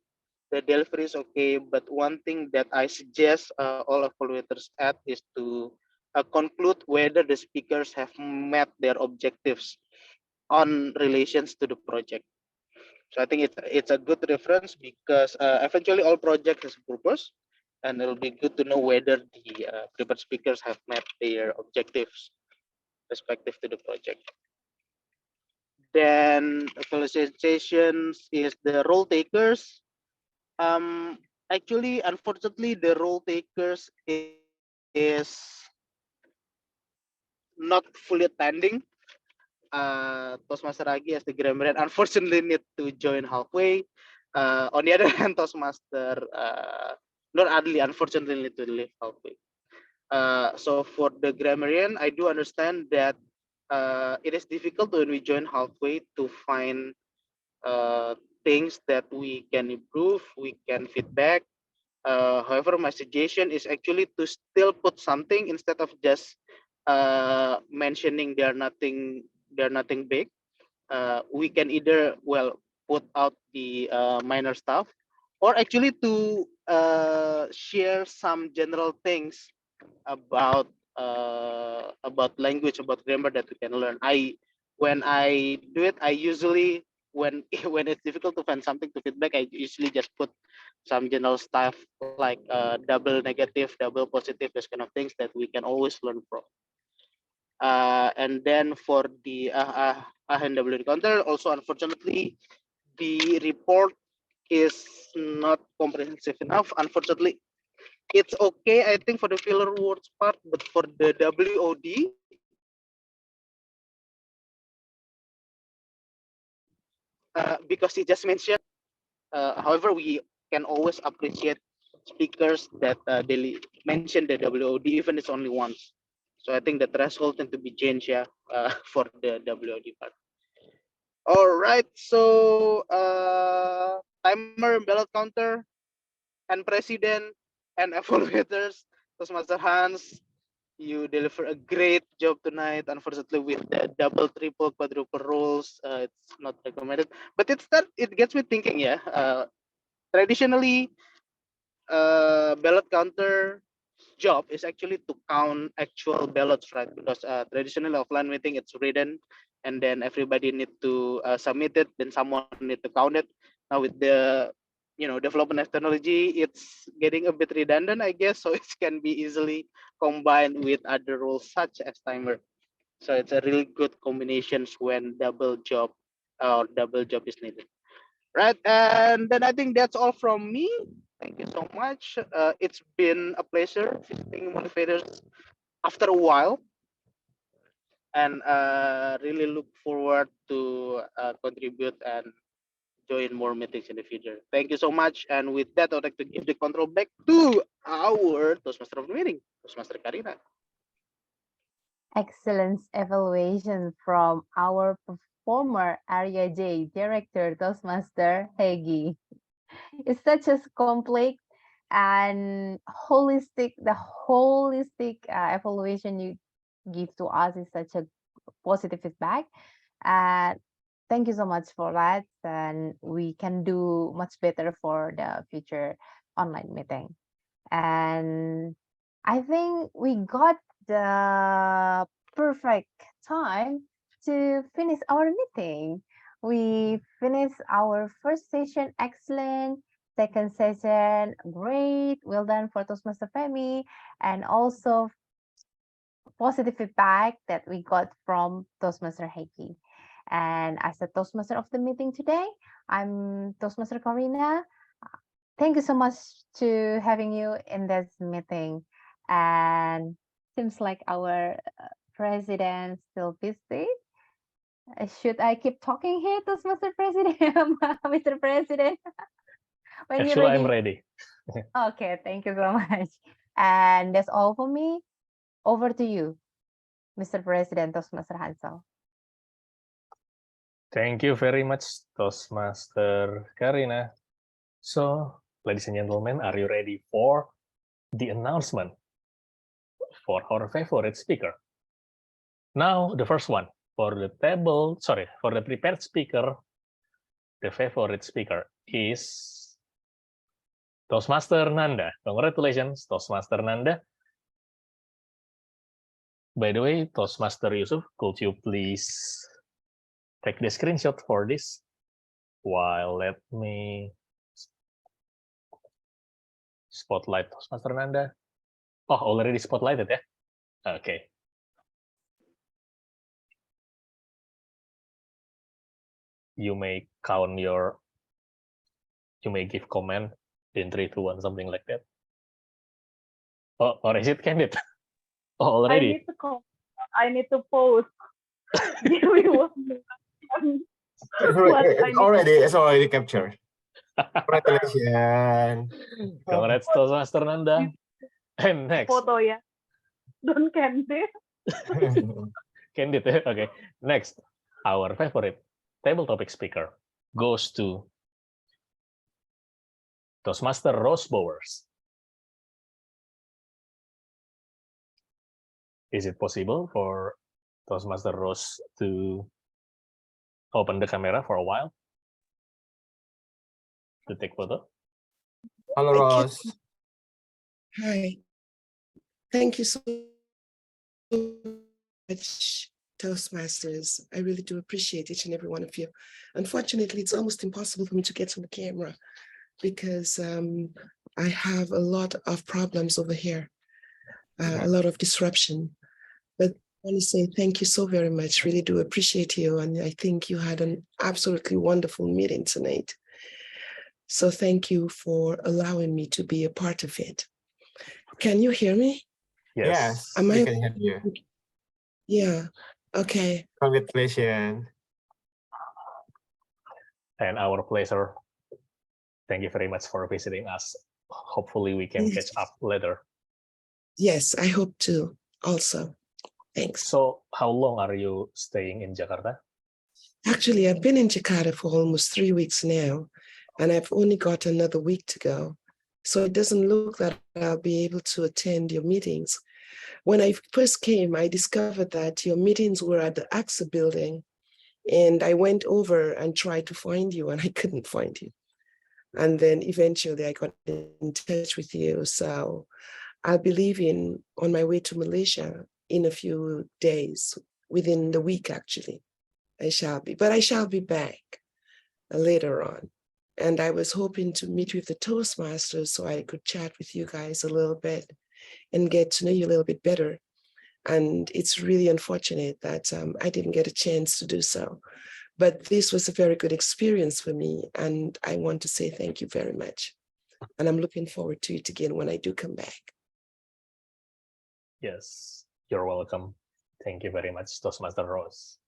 the delivery is okay, but one thing that I suggest all evaluators add is to conclude whether the speakers have met their objectives on relations to the project. So I think it's a good reference because eventually all projects has purpose, and it'll be good to know whether the prepared speakers have met their objectives respective to the project. Then evaluations is the role takers. Actually, unfortunately, the role takers is not fully attending. Toastmaster Agi as the grammarian unfortunately need to join halfway. On the other hand, Toastmaster Nur Adli unfortunately need to leave halfway. So for the grammarian, I do understand that it is difficult when we join halfway to find things that we can improve, we can feedback. However, my suggestion is actually to still put something instead of just mentioning they're nothing big. We can either put out the minor stuff, or actually to share some general things about language, about grammar that we can learn. When I do it, I usually, when when it's difficult to find something to feedback, I usually just put some general stuff like double negative, double positive, those kind of things that we can always learn from. And then for the AHNW encounter, also unfortunately, the report is not comprehensive enough. Unfortunately, it's okay, I think, for the filler words part, but for the WOD, because he just mentioned, however, we can always appreciate speakers that they mention the WOD, even it's only once. So I think the threshold tend to be changed, yeah, for the WOD part. All right, so timer, ballot counter, and president, and evaluators, Toastmaster Hans, you deliver a great job tonight. Unfortunately, with the double, triple, quadruple rules, it's not recommended. But it gets me thinking, yeah. Traditionally, ballot counter job is actually to count actual ballots, right? Because traditionally offline meeting, it's written, and then everybody need to submit it, then someone need to count it. Now with the development of technology, it's getting a bit redundant, I guess, so it can be easily combined with other rules such as timer. So it's a really good combinations when double job is needed. Right, and then I think that's all from me. Thank you so much. It's been a pleasure visiting Motivators after a while, and really look forward to contribute and join more meetings in the future. Thank you so much. And with that, I'd like to give the control back to our Toastmaster of the meeting, Toastmaster Karina. Excellent evaluation from our former Area J Director Toastmaster Hegi. It's such a complete and holistic, the holistic evaluation you give to us is such a positive feedback. And thank you so much for that. And we can do much better for the future online meeting. And I think we got the perfect time to finish our meeting. We finished our first session, excellent. Second session, great. Well done for Toastmaster Femi. And also positive feedback that we got from Toastmaster Heiki. And as the Toastmaster of the meeting today, I'm Toastmaster Karina. Thank you so much to having you in this meeting. And seems like our president still busy. Should I keep talking here, Toastmaster President, Mr. President? When Actually, I'm ready. Okay, thank you so much. And that's all for me. Over to you, Mr. President, Toastmaster Hansel. Thank you very much, Toastmaster Karina. So, ladies and gentlemen, are you ready for the announcement for our favorite speaker? Now, the first one, for the prepared speaker, the favorite speaker is Toastmaster Nanda. Congratulations, Toastmaster Nanda. By the way, Toastmaster Yusuf, could you please take the screenshot for this? While let me spotlight Toastmaster Nanda. Oh, already spotlighted, yeah? Okay. You may give comment in 3, 2, 1, something like that. Oh, or is it candid? Oh, already. I need to post. Give me 1 minute. It's already captured. Congratulations. Congrats, Toastmaster Nanda. And next. Foto ya. Don't candid. Candid. Okay. Next, our favorite table topic speaker goes to Toastmaster Rose Bowers. Is it possible for Toastmaster Rose to open the camera for a while to take photo? Hello, Rose. Hi. Thank you so much, Toastmasters. I really do appreciate each and every one of you. Unfortunately, it's almost impossible for me to get on the camera because I have a lot of problems over here, a lot of disruption. But I want to say thank you so very much. Really do appreciate you. And I think you had an absolutely wonderful meeting tonight. So thank you for allowing me to be a part of it. Can you hear me? Yes, Am we I? can hear you. Yeah. Okay. Congratulations. And our pleasure. Thank you very much for visiting us. Hopefully we can catch up later. Yes, I hope to also. Thanks. So how long are you staying in Jakarta? Actually, I've been in Jakarta for almost 3 weeks now, and I've only got another week to go. So it doesn't look that I'll be able to attend your meetings. When I first came, I discovered that your meetings were at the AXA building, and I went over and tried to find you, and I couldn't find you. And then eventually I got in touch with you. So I'll be leaving on my way to Malaysia in a few days, within the week, actually. I shall be back later on. And I was hoping to meet with the Toastmasters so I could chat with you guys a little bit and get to know you a little bit better. And it's really unfortunate that I didn't get a chance to do so. But this was a very good experience for me. And I want to say thank you very much. And I'm looking forward to it again when I do come back. Yes, you're welcome. Thank you very much, Toastmaster Rose.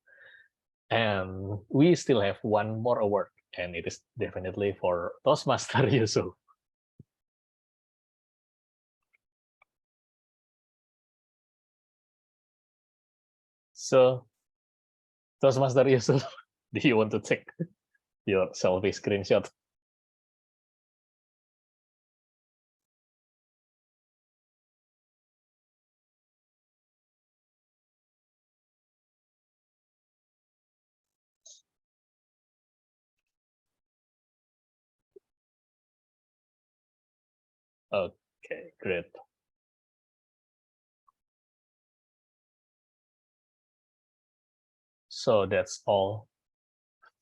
And we still have one more award, and it is definitely for Toastmaster Yusuf. So, Toastmaster Yusuf, do you want to take your selfie screenshot? Okay, great. So that's all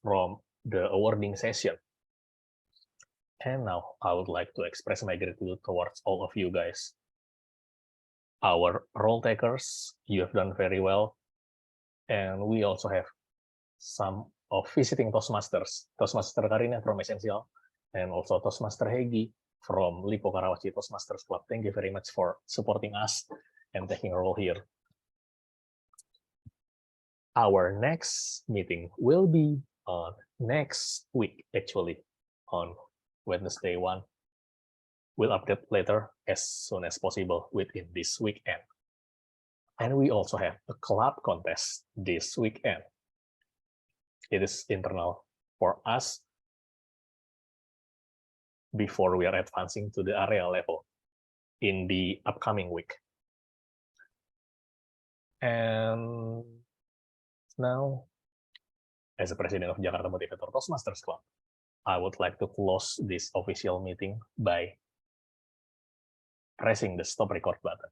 from the awarding session. And now I would like to express my gratitude towards all of you guys. Our role takers, you have done very well. And we also have some of visiting Toastmasters, Toastmaster Karina from Essential, and also Toastmaster Hegi from Lipo Karawaci Toastmasters Club. Thank you very much for supporting us and taking a role here. Our next meeting will be on next week, actually, on Wednesday 1. We'll update later as soon as possible within this weekend. And we also have a club contest this weekend. It is internal for us before we are advancing to the area level in the upcoming week. And now, as the president of Jakarta Motivator Toastmasters Club, I would like to close this official meeting by pressing the stop record button.